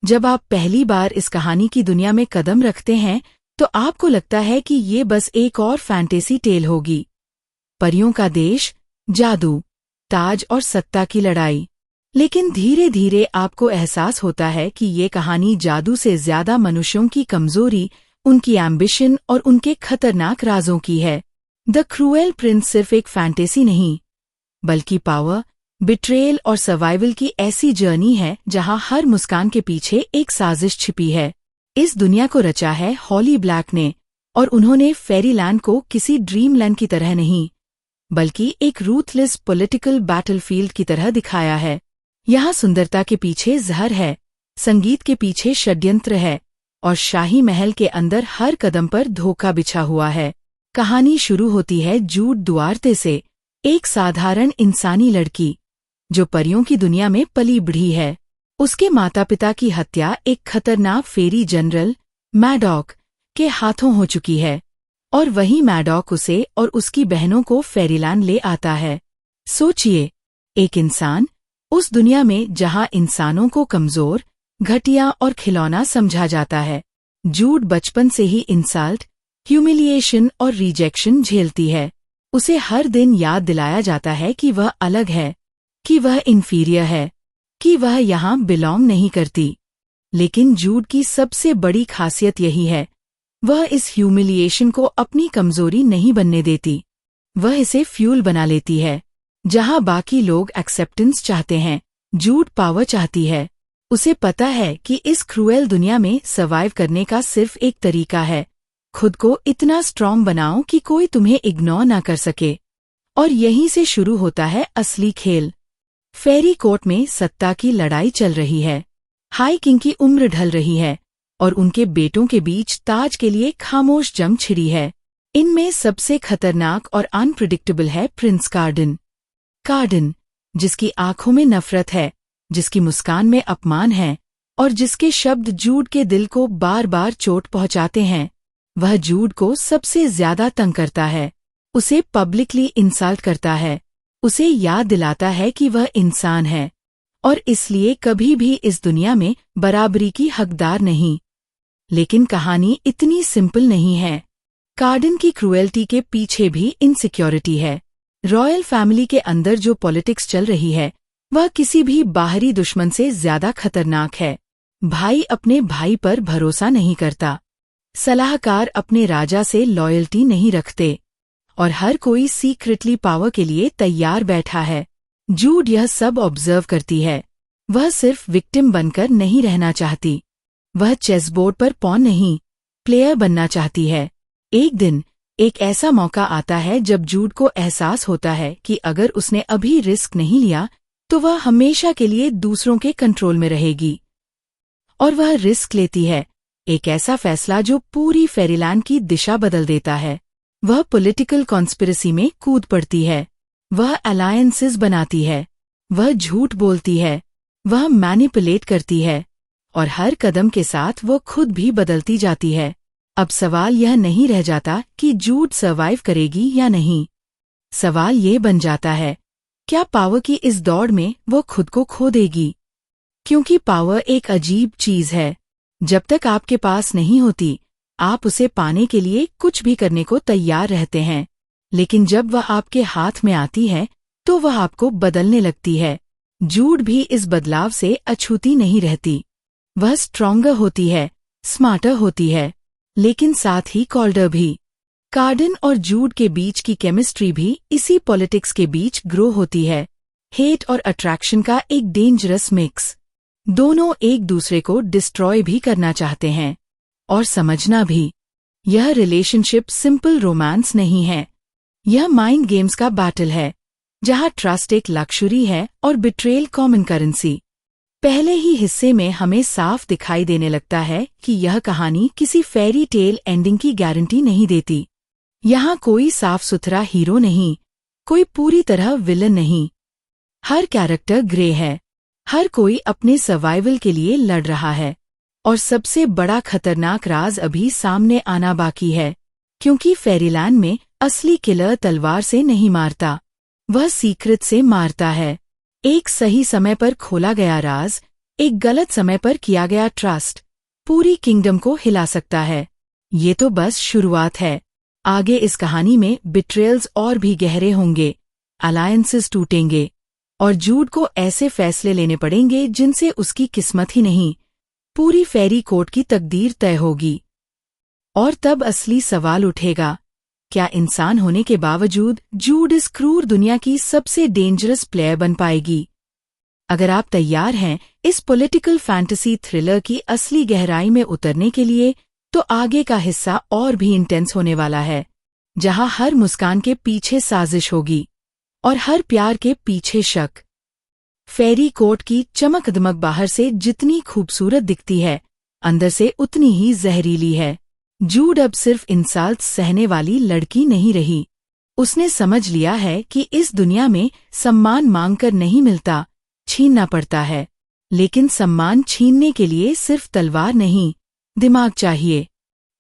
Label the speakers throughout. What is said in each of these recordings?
Speaker 1: जब आप पहली बार इस कहानी की दुनिया में कदम रखते हैं तो आपको लगता है कि ये बस एक और फैंटेसी टेल होगी। परियों का देश, जादू, ताज और सत्ता की लड़ाई। लेकिन धीरे धीरे आपको एहसास होता है कि ये कहानी जादू से ज्यादा मनुष्यों की कमजोरी, उनकी एम्बिशन और उनके खतरनाक राजों की है। द क्रूएल प्रिंस सिर्फ एक फैंटेसी नहीं, बल्कि पावर, बिट्रेयल और सर्वाइवल की ऐसी जर्नी है जहां हर मुस्कान के पीछे एक साजिश छिपी है। इस दुनिया को रचा है हॉली ब्लैक ने, और उन्होंने फेरीलैंड को किसी ड्रीमलैंड की तरह नहीं, बल्कि एक रूथलेस पॉलिटिकल बैटलफील्ड की तरह दिखाया है। यहाँ सुंदरता के पीछे जहर है, संगीत के पीछे षड्यंत्र है, और शाही महल के अंदर हर कदम पर धोखा बिछा हुआ है। कहानी शुरू होती है जूड दुआर्ते से, एक साधारण इंसानी लड़की जो परियों की दुनिया में पली बढ़ी है। उसके माता पिता की हत्या एक खतरनाक फेरी जनरल मैडॉक के हाथों हो चुकी है, और वही मैडॉक उसे और उसकी बहनों को फेरीलैंड ले आता है। सोचिए, एक इंसान उस दुनिया में जहां इंसानों को कमजोर, घटिया और खिलौना समझा जाता है। जूड बचपन से ही इंसल्ट, ह्यूमिलिएशन और रिजेक्शन झेलती है। उसे हर दिन याद दिलाया जाता है कि वह अलग है, कि वह इंफीरियर है, कि वह यहाँ बिलोंग नहीं करती। लेकिन जूड की सबसे बड़ी खासियत यही है, वह इस ह्यूमिलिएशन को अपनी कमजोरी नहीं बनने देती। वह इसे फ्यूल बना लेती है। जहां बाकी लोग एक्सेप्टेंस चाहते हैं, जूड पावर चाहती है। उसे पता है कि इस क्रूएल दुनिया में सर्वाइव करने का सिर्फ एक तरीका है, खुद को इतना स्ट्रॉन्ग बनाओ कि कोई तुम्हें इग्नोर ना कर सके। और यहीं से शुरू होता है असली खेल। फेरी कोर्ट में सत्ता की लड़ाई चल रही है। हाई किंग की उम्र ढल रही है, और उनके बेटों के बीच ताज के लिए खामोश जंग छिड़ी है। इनमें सबसे खतरनाक और अनप्रिडिक्टेबल है प्रिंस कार्डन। कार्डन, जिसकी आंखों में नफरत है, जिसकी मुस्कान में अपमान है, और जिसके शब्द जूड के दिल को बार बार चोट पहुंचाते हैं। वह जूड को सबसे ज्यादा तंग करता है, उसे पब्लिकली इंसल्ट करता है, उसे याद दिलाता है कि वह इंसान है, और इसलिए कभी भी इस दुनिया में बराबरी की हकदार नहीं। लेकिन कहानी इतनी सिंपल नहीं है। कार्डन की क्रूएल्टी के पीछे भी इनसिक्योरिटी है। रॉयल फैमिली के अंदर जो पॉलिटिक्स चल रही है, वह किसी भी बाहरी दुश्मन से ज्यादा खतरनाक है। भाई अपने भाई पर भरोसा नहीं करता, सलाहकार अपने राजा से लॉयल्टी नहीं रखते, और हर कोई सीक्रेटली पावर के लिए तैयार बैठा है। जूड यह सब ऑब्जर्व करती है। वह सिर्फ विक्टिम बनकर नहीं रहना चाहती, वह चेसबोर्ड पर पॉन नहीं, प्लेयर बनना चाहती है। एक दिन एक ऐसा मौका आता है जब जूड को एहसास होता है कि अगर उसने अभी रिस्क नहीं लिया तो वह हमेशा के लिए दूसरों के कंट्रोल में रहेगी। और वह रिस्क लेती है, एक ऐसा फैसला जो पूरी फेरीलैंड की दिशा बदल देता है। वह पॉलिटिकल कॉन्स्पिरेसी में कूद पड़ती है, वह अलायंसेस बनाती है, वह झूठ बोलती है, वह मैनिपुलेट करती है, और हर कदम के साथ वो खुद भी बदलती जाती है। अब सवाल यह नहीं रह जाता कि जूड सर्वाइव करेगी या नहीं। सवाल ये बन जाता है, क्या पावर की इस दौड़ में वो खुद को खो देगी? क्योंकि पावर एक अजीब चीज है। जब तक आपके पास नहीं होती, आप उसे पाने के लिए कुछ भी करने को तैयार रहते हैं। लेकिन जब वह आपके हाथ में आती है, तो वह आपको बदलने लगती है। जूड भी इस बदलाव से अछूती नहीं रहती। वह स्ट्रॉन्गर होती है, स्मार्टर होती है, लेकिन साथ ही कॉल्डर भी। कार्डन और जूड के बीच की केमिस्ट्री भी इसी पॉलिटिक्स के बीच ग्रो होती है। हेट और अट्रैक्शन का एक डेंजरस मिक्स। दोनों एक दूसरे को डिस्ट्रॉय भी करना चाहते हैं, और समझना भी, यह रिलेशनशिप सिंपल रोमांस नहीं है। यह माइंड गेम्स का बैटल है, जहां ट्रस्ट एक लक्ष्यूरी है और बिट्रेयल कॉमन करेंसी। पहले ही हिस्से में हमें साफ दिखाई देने लगता है कि यह कहानी किसी फेरी टेल एंडिंग की गारंटी नहीं देती। यहाँ कोई साफ सुथरा हीरो नहीं, कोई पूरी तरह विलन नहीं। हर कैरेक्टर ग्रे है, हर कोई अपने सर्वाइवल के लिए लड़ रहा है, और सबसे बड़ा खतरनाक राज अभी सामने आना बाकी है। क्योंकि फेरीलैंड में असली किलर तलवार से नहीं मारता, वह सीक्रेट से मारता है। एक सही समय पर खोला गया राज, एक गलत समय पर किया गया ट्रस्ट पूरी किंगडम को हिला सकता है। ये तो बस शुरुआत है। आगे इस कहानी में बिट्रेयल्स और भी गहरे होंगे, अलायंसेस टूटेंगे और जूड को ऐसे फैसले लेने पड़ेंगे जिनसे उसकी किस्मत ही नहीं, पूरी फेरी कोर्ट की तकदीर तय होगी। और तब असली सवाल उठेगा, क्या इंसान होने के बावजूद जूड इस क्रूर दुनिया की सबसे डेंजरस प्लेयर बन पाएगी? अगर आप तैयार हैं इस पॉलिटिकल फैंटेसी थ्रिलर की असली गहराई में उतरने के लिए, तो आगे का हिस्सा और भी इंटेंस होने वाला है, जहां हर मुस्कान के पीछे साजिश होगी और हर प्यार के पीछे शक। फेरी कोर्ट की चमक दमक बाहर से जितनी खूबसूरत दिखती है, अंदर से उतनी ही जहरीली है। जूड अब सिर्फ इंसल्ट सहने वाली लड़की नहीं रही। उसने समझ लिया है कि इस दुनिया में सम्मान मांगकर नहीं मिलता, छीनना पड़ता है। लेकिन सम्मान छीनने के लिए सिर्फ तलवार नहीं, दिमाग चाहिए।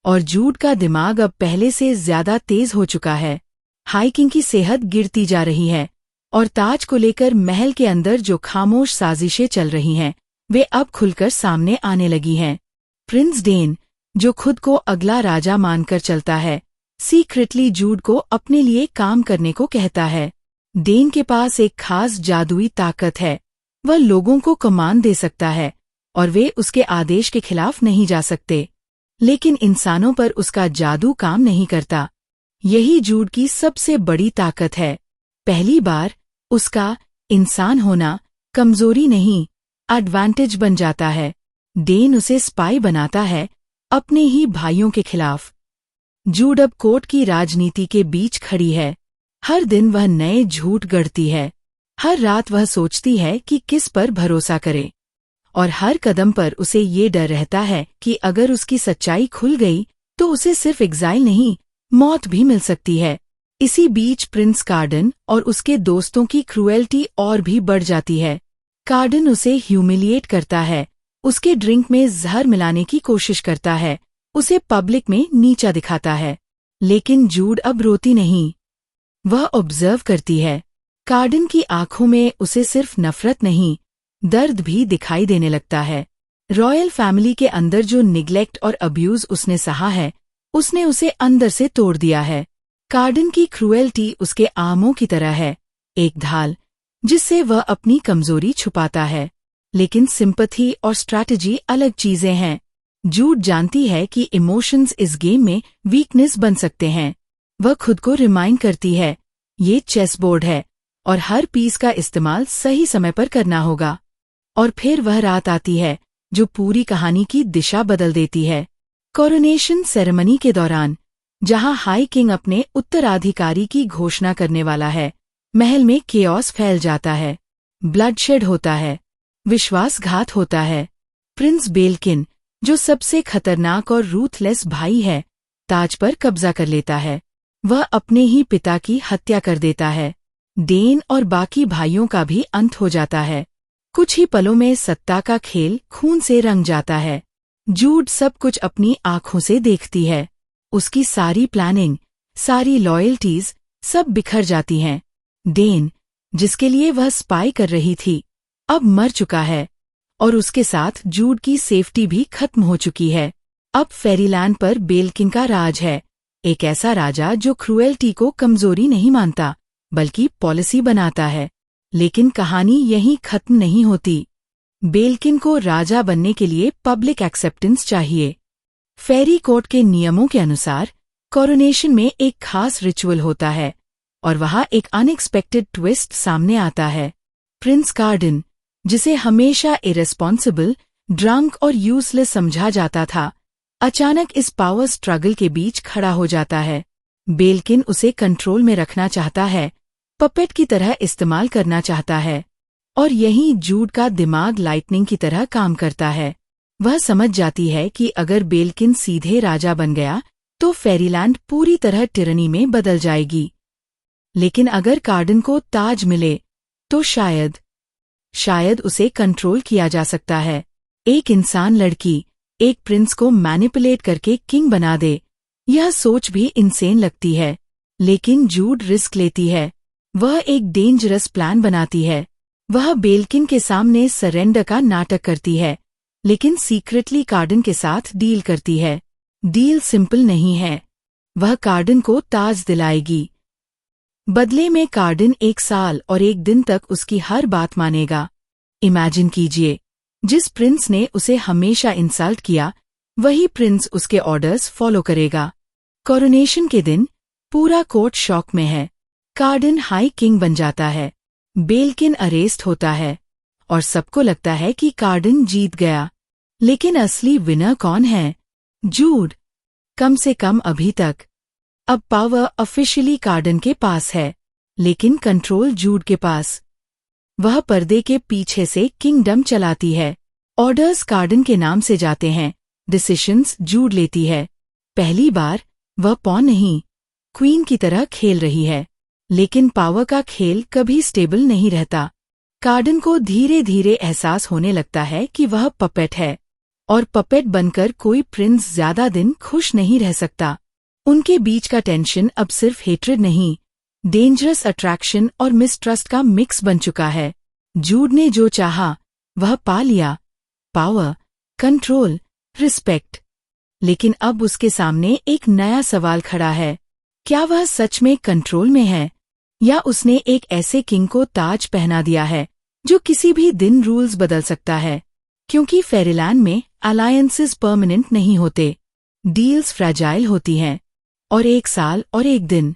Speaker 1: और जूड का दिमाग अब पहले से ज्यादा तेज हो चुका है। हाइकिंग की सेहत गिरती जा रही है और ताज को लेकर महल के अंदर जो खामोश साजिशें चल रही हैं, वे अब खुलकर सामने आने लगी हैं। प्रिंस डेन, जो खुद को अगला राजा मानकर चलता है, सीक्रेटली जूड को अपने लिए काम करने को कहता है। डेन के पास एक खास जादुई ताकत है। वह लोगों को कमांड दे सकता है और वे उसके आदेश के खिलाफ नहीं जा सकते। लेकिन इंसानों पर उसका जादू काम नहीं करता। यही जूड की सबसे बड़ी ताकत है। पहली बार उसका इंसान होना कमजोरी नहीं, एडवांटेज बन जाता है। डेन उसे स्पाई बनाता है, अपने ही भाइयों के खिलाफ। जूड अब कोर्ट की राजनीति के बीच खड़ी है। हर दिन वह नए झूठ गढ़ती है। हर रात वह सोचती है कि किस पर भरोसा करे। और हर कदम पर उसे ये डर रहता है कि अगर उसकी सच्चाई खुल गई तो उसे सिर्फ एग्जाइल नहीं, मौत भी मिल सकती है। इसी बीच प्रिंस कार्डन और उसके दोस्तों की क्रूएल्टी और भी बढ़ जाती है। कार्डन उसे ह्यूमिलिएट करता है, उसके ड्रिंक में जहर मिलाने की कोशिश करता है, उसे पब्लिक में नीचा दिखाता है। लेकिन जूड अब रोती नहीं, वह ऑब्जर्व करती है। कार्डन की आंखों में उसे सिर्फ नफरत नहीं, दर्द भी दिखाई देने लगता है। रॉयल फैमिली के अंदर जो निग्लेक्ट और अब्यूज उसने सहा है, उसने उसे अंदर से तोड़ दिया है। कार्डन की क्रूएल्टी उसके आमों की तरह है, एक ढाल जिससे वह अपनी कमजोरी छुपाता है। लेकिन सिंपैथी और स्ट्रैटेजी अलग चीजें हैं। जूड जानती है कि इमोशंस इस गेम में वीकनेस बन सकते हैं। वह खुद को रिमाइंड करती है, ये चेस बोर्ड है और हर पीस का इस्तेमाल सही समय पर करना होगा। और फिर वह रात आती है जो पूरी कहानी की दिशा बदल देती है। कोरोनेशन सेरेमनी के दौरान, जहां हाई किंग अपने उत्तराधिकारी की घोषणा करने वाला है, महल में केओस फैल जाता है। ब्लडशेड होता है, विश्वासघात होता है। प्रिंस बेल्किन, जो सबसे खतरनाक और रूथलेस भाई है, ताज पर कब्जा कर लेता है। वह अपने ही पिता की हत्या कर देता है। डेन और बाकी भाइयों का भी अंत हो जाता है। कुछ ही पलों में सत्ता का खेल खून से रंग जाता है। जूड सब कुछ अपनी आंखों से देखती है। उसकी सारी प्लानिंग, सारी लॉयल्टीज सब बिखर जाती हैं। डेन, जिसके लिए वह स्पाई कर रही थी, अब मर चुका है और उसके साथ जूड की सेफ्टी भी खत्म हो चुकी है। अब फेरीलैंड पर बेल्किन का राज है, एक ऐसा राजा जो क्रूएल्टी को कमजोरी नहीं मानता बल्कि पॉलिसी बनाता है। लेकिन कहानी यहीं खत्म नहीं होती। बेल्किन को राजा बनने के लिए पब्लिक एक्सेप्टेंस चाहिए। फेरी कोर्ट के नियमों के अनुसार कोरोनेशन में एक खास रिचुअल होता है और वहां एक अनएक्सपेक्टेड ट्विस्ट सामने आता है। प्रिंस कार्डन, जिसे हमेशा इरेस्पॉन्सिबल, ड्रंक और यूजलेस समझा जाता था, अचानक इस पावर स्ट्रगल के बीच खड़ा हो जाता है। बेल्किन उसे कंट्रोल में रखना चाहता है, पपेट की तरह इस्तेमाल करना चाहता है। और यहीं जूड का दिमाग लाइटनिंग की तरह काम करता है। वह समझ जाती है कि अगर बेल्किन सीधे राजा बन गया तो फेरीलैंड पूरी तरह टिरनी में बदल जाएगी। लेकिन अगर कार्डन को ताज मिले तो शायद उसे कंट्रोल किया जा सकता है। एक इंसान लड़की एक प्रिंस को मैनिपुलेट करके किंग बना दे, यह सोच भी इंसेन लगती है। लेकिन जूड रिस्क लेती है। वह एक डेंजरस प्लान बनाती है। वह बेल्किन के सामने सरेंडर का नाटक करती है, लेकिन सीक्रेटली कार्डन के साथ डील करती है। डील सिंपल नहीं है। वह कार्डन को ताज दिलाएगी। बदले में कार्डन 1 साल और 1 दिन तक उसकी हर बात मानेगा। इमेजिन कीजिए, जिस प्रिंस ने उसे हमेशा इंसल्ट किया, वही प्रिंस उसके ऑर्डर्स फॉलो करेगा। कोरोनेशन के दिन पूरा कोर्ट शॉक में है। कार्डन हाई किंग बन जाता है। बेल्किन अरेस्ट होता है और सबको लगता है कि कार्डन जीत गया। लेकिन असली विनर कौन है? जूड। कम से कम अभी तक। अब पावर ऑफिशियली कार्डन के पास है, लेकिन कंट्रोल जूड के पास। वह पर्दे के पीछे से किंगडम चलाती है। ऑर्डर्स कार्डन के नाम से जाते हैं, डिसीशंस जूड लेती है। पहली बार वह पॉन नहीं, क्वीन की तरह खेल रही है। लेकिन पावर का खेल कभी स्टेबल नहीं रहता। कार्डन को धीरे धीरे एहसास होने लगता है कि वह पपेट है, और पपेट बनकर कोई प्रिंस ज्यादा दिन खुश नहीं रह सकता। उनके बीच का टेंशन अब सिर्फ हेट्रेड नहीं, डेंजरस अट्रैक्शन और मिसट्रस्ट का मिक्स बन चुका है। जूड ने जो चाहा वह पा लिया, पावर, कंट्रोल, रिस्पेक्ट। लेकिन अब उसके सामने एक नया सवाल खड़ा है। क्या वह सच में कंट्रोल में है, या उसने एक ऐसे किंग को ताज पहना दिया है जो किसी भी दिन रूल्स बदल सकता है? क्योंकि फेरीलैंड में अलायंसेस परमानेंट नहीं होते, डील्स फ्रैजाइल होती हैं, और 1 साल और 1 दिन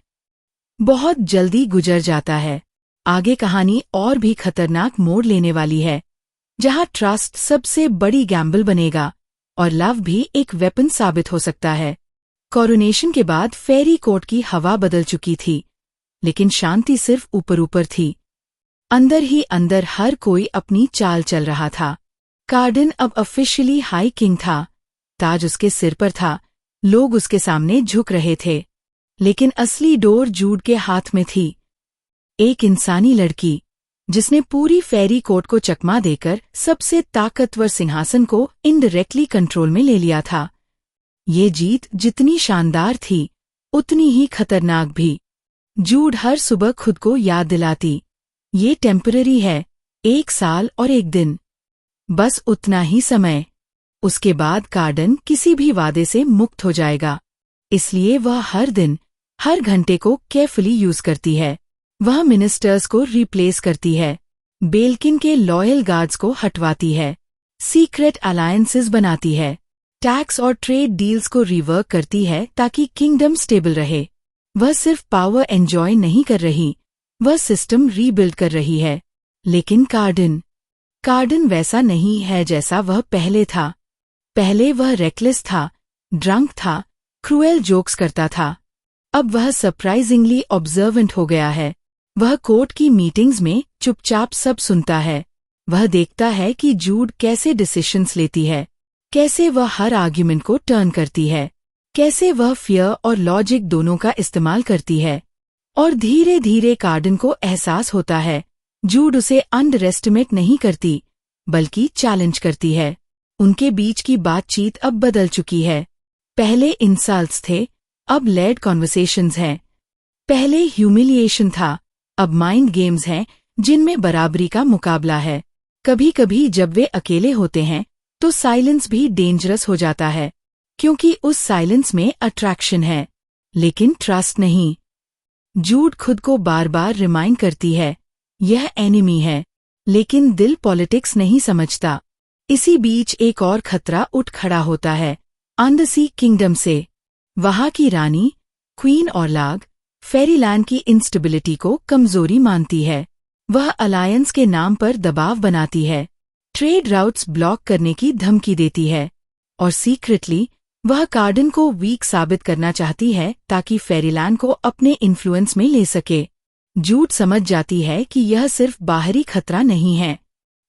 Speaker 1: बहुत जल्दी गुजर जाता है। आगे कहानी और भी खतरनाक मोड़ लेने वाली है, जहां ट्रस्ट सबसे बड़ी गैम्बल बनेगा और लव भी एक वेपन साबित हो सकता है। कोरोनेशन के बाद फेरी कोर्ट की हवा बदल चुकी थी, लेकिन शांति सिर्फ ऊपर ऊपर थी। अंदर ही अंदर हर कोई अपनी चाल चल रहा था। कार्डन अब ऑफिशियली हाई किंग था, ताज उसके सिर पर था, लोग उसके सामने झुक रहे थे। लेकिन असली डोर जूड के हाथ में थी। एक इंसानी लड़की, जिसने पूरी फेरी कोर्ट को चकमा देकर सबसे ताकतवर सिंहासन को इनडायरेक्टली कंट्रोल में ले लिया था। ये जीत जितनी शानदार थी, उतनी ही खतरनाक भी। जूड हर सुबह खुद को याद दिलाती, ये टेम्पररी है, 1 साल और 1 दिन, बस उतना ही समय। उसके बाद कार्डन किसी भी वादे से मुक्त हो जाएगा। इसलिए वह हर दिन, हर घंटे को केयरफुली यूज करती है। वह मिनिस्टर्स को रिप्लेस करती है, बेल्किन के लॉयल गार्ड्स को हटवाती है, सीक्रेट अलायंसेस बनाती है, टैक्स और ट्रेड डील्स को रिवर्क करती है ताकि किंगडम स्टेबल रहे। वह सिर्फ पावर एंजॉय नहीं कर रही, वह सिस्टम रीबिल्ड कर रही है। लेकिन कार्डन वैसा नहीं है जैसा वह पहले था। पहले वह रेकलेस था, ड्रंक था, क्रूएल जोक्स करता था। अब वह सरप्राइजिंगली ऑब्जर्वेंट हो गया है। वह कोर्ट की मीटिंग्स में चुपचाप सब सुनता है। वह देखता है कि जूड कैसे डिसीशंस लेती है, कैसे वह हर आर्ग्यूमेंट को टर्न करती है, कैसे वह फियर और लॉजिक दोनों का इस्तेमाल करती है। और धीरे धीरे कार्डन को एहसास होता है, जूड उसे अंडर एस्टिमेट नहीं करती, बल्कि चैलेंज करती है। उनके बीच की बातचीत अब बदल चुकी है। पहले इंसल्ट्स थे, अब लेड कॉन्वर्सेशंस हैं। पहले ह्यूमिलिएशन था, अब माइंड गेम्स हैं जिनमें बराबरी का मुकाबला है। कभी कभी जब वे अकेले होते हैं तो साइलेंस भी डेंजरस हो जाता है, क्योंकि उस साइलेंस में अट्रैक्शन है, लेकिन ट्रस्ट नहीं। जूड खुद को बार बार रिमाइंड करती है, यह एनिमी है, लेकिन दिल पॉलिटिक्स नहीं समझता। इसी बीच एक और खतरा उठ खड़ा होता है, अंडरसी किंगडम से। वहां की रानी, क्वीन ऑरलाग, फेरीलैंड की इंस्टेबिलिटी को कमजोरी मानती है। वह अलायंस के नाम पर दबाव बनाती है, ट्रेड राउट्स ब्लॉक करने की धमकी देती है, और सीक्रेटली वह कार्डन को वीक साबित करना चाहती है ताकि फेरीलैंड को अपने इन्फ्लुएंस में ले सके। जूड समझ जाती है कि यह सिर्फ बाहरी खतरा नहीं है।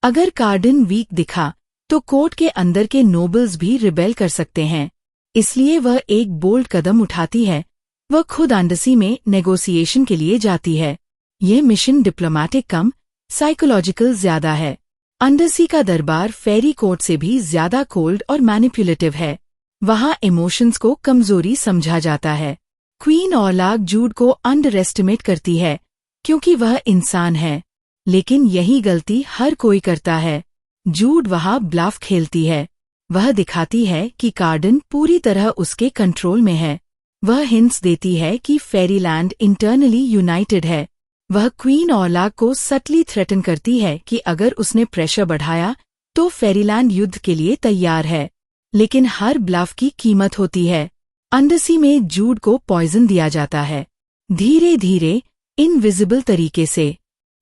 Speaker 1: अगर कार्डन वीक दिखा तो कोर्ट के अंदर के नोबल्स भी रिबेल कर सकते हैं। इसलिए वह एक बोल्ड कदम उठाती है। वह खुद अंडरसी में नेगोशिएशन के लिए जाती है। यह मिशन डिप्लोमैटिक कम, साइकोलॉजिकल ज्यादा है। अंडरसी का दरबार फेरी कोर्ट से भी ज्यादा कोल्ड और मैनिपुलेटिव है। वहां इमोशंस को कमजोरी समझा जाता है। क्वीन ऑरलाग जूड को अंडर एस्टिमेट करती है, क्योंकि वह इंसान है, लेकिन यही गलती हर कोई करता है। जूड वहाँ ब्लफ खेलती है। वह दिखाती है कि कार्डन पूरी तरह उसके कंट्रोल में है। वह हिंट्स देती है कि फेरीलैंड इंटरनली यूनाइटेड है। वह क्वीन ऑरलाग को सटली थ्रेटन करती है कि अगर उसने प्रेशर बढ़ाया तो फेरीलैंड युद्ध के लिए तैयार है। लेकिन हर ब्लफ की कीमत होती है। अंडरसी में जूड को पॉइजन दिया जाता है, धीरे धीरे, इनविजिबल तरीके से।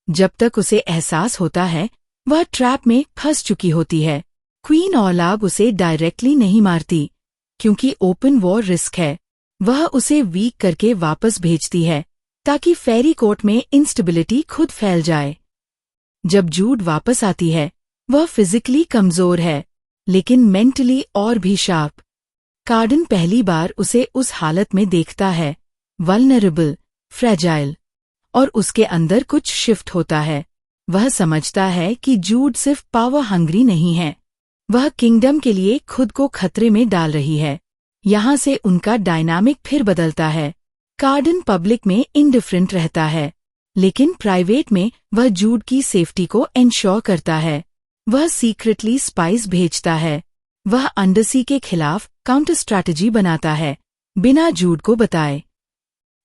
Speaker 1: जब तक उसे एहसास होता है वह ट्रैप में फंस चुकी होती है। क्वीन ऑरलाग उसे डायरेक्टली नहीं मारती, क्योंकि ओपन वॉर रिस्क है। वह उसे वीक करके वापस भेजती है ताकि फेरी कोर्ट में इंस्टेबिलिटी खुद फैल जाए। जब जूड वापस आती है वह फिजिकली कमजोर है, लेकिन मेंटली और भी शार्प। कार्डन पहली बार उसे उस हालत में देखता है, वल्नरेबल, फ्रेजाइल, और उसके अंदर कुछ शिफ्ट होता है। वह समझता है कि जूड सिर्फ पावर हंग्री नहीं है, वह किंगडम के लिए खुद को खतरे में डाल रही है। यहाँ से उनका डायनामिक फिर बदलता है। कार्डन पब्लिक में इंडिफरेंट रहता है, लेकिन प्राइवेट में वह जूड की सेफ्टी को इंश्योर करता है। वह सीक्रेटली स्पाइस भेजता है। वह अंडरसी के खिलाफ काउंटर स्ट्रैटेजी बनाता है, बिना जूड को बताए।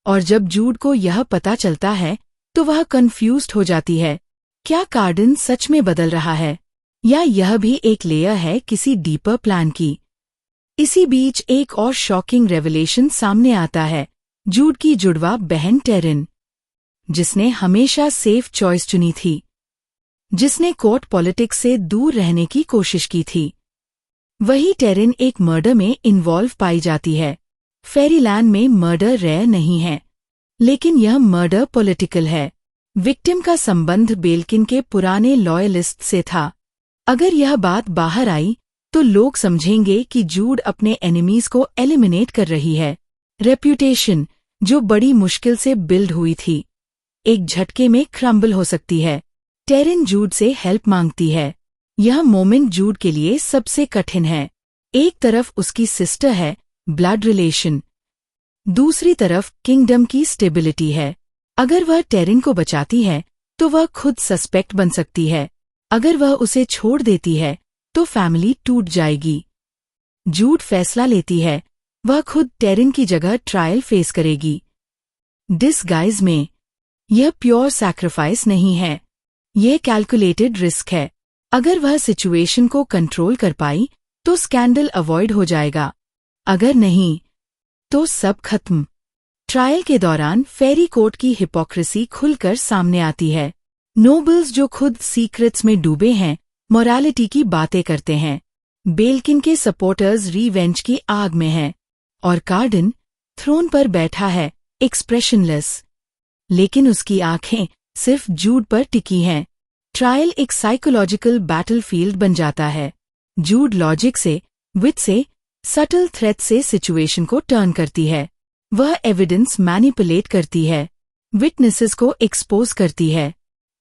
Speaker 1: और जब जूड को यह पता चलता है तो वह कंफ्यूज्ड हो जाती है। क्या कार्डन सच में बदल रहा है, या यह भी एक लेयर है किसी डीपर प्लान की? इसी बीच एक और शॉकिंग रेवलेशन सामने आता है। जूड की जुड़वा बहन टेरिन, जिसने हमेशा सेफ चॉइस चुनी थी, जिसने कोर्ट पॉलिटिक्स से दूर रहने की कोशिश की थी, वही टेरिन एक मर्डर में इन्वॉल्व पाई जाती है। फेरीलैंड में मर्डर रेयर नहीं है, लेकिन यह मर्डर पॉलिटिकल है। विक्टिम का संबंध बेल्किन के पुराने लॉयलिस्ट से था। अगर यह बात बाहर आई तो लोग समझेंगे कि जूड अपने एनिमीज को एलिमिनेट कर रही है। रेप्यूटेशन, जो बड़ी मुश्किल से बिल्ड हुई थी, एक झटके में क्रम्बल हो सकती है। टेरिन जूड से हेल्प मांगती है। यह मोमेंट जूड के लिए सबसे कठिन है। एक तरफ उसकी सिस्टर है, ब्लड रिलेशन, दूसरी तरफ किंगडम की स्टेबिलिटी है। अगर वह टेरिन को बचाती है तो वह खुद सस्पेक्ट बन सकती है। अगर वह उसे छोड़ देती है तो फैमिली टूट जाएगी। जूड फैसला लेती है, वह खुद टेरिन की जगह ट्रायल फेस करेगी। डिसगाइज में। यह प्योर सैक्रिफाइस नहीं है, यह कैलकुलेटेड रिस्क है। अगर वह सिचुएशन को कंट्रोल कर पाई तो स्कैंडल अवॉइड हो जाएगा, अगर नहीं तो सब खत्म। ट्रायल के दौरान फेरी कोर्ट की हिपोक्रेसी खुलकर सामने आती है। नोबल्स जो खुद सीक्रेट्स में डूबे हैं, मोरालिटी की बातें करते हैं। बेल्किन के सपोर्टर्स रीवेंज की आग में हैं, और कार्डन थ्रोन पर बैठा है, एक्सप्रेशनलेस। लेकिन उसकी आंखें सिर्फ जूड पर टिकी हैं। ट्रायल एक साइकोलॉजिकल बैटलफील्ड बन जाता है। जूड लॉजिक से, विट से, सटल थ्रेट से सिचुएशन को टर्न करती है। वह एविडेंस मैनिपुलेट करती है, विटनेसेस को एक्सपोज करती है,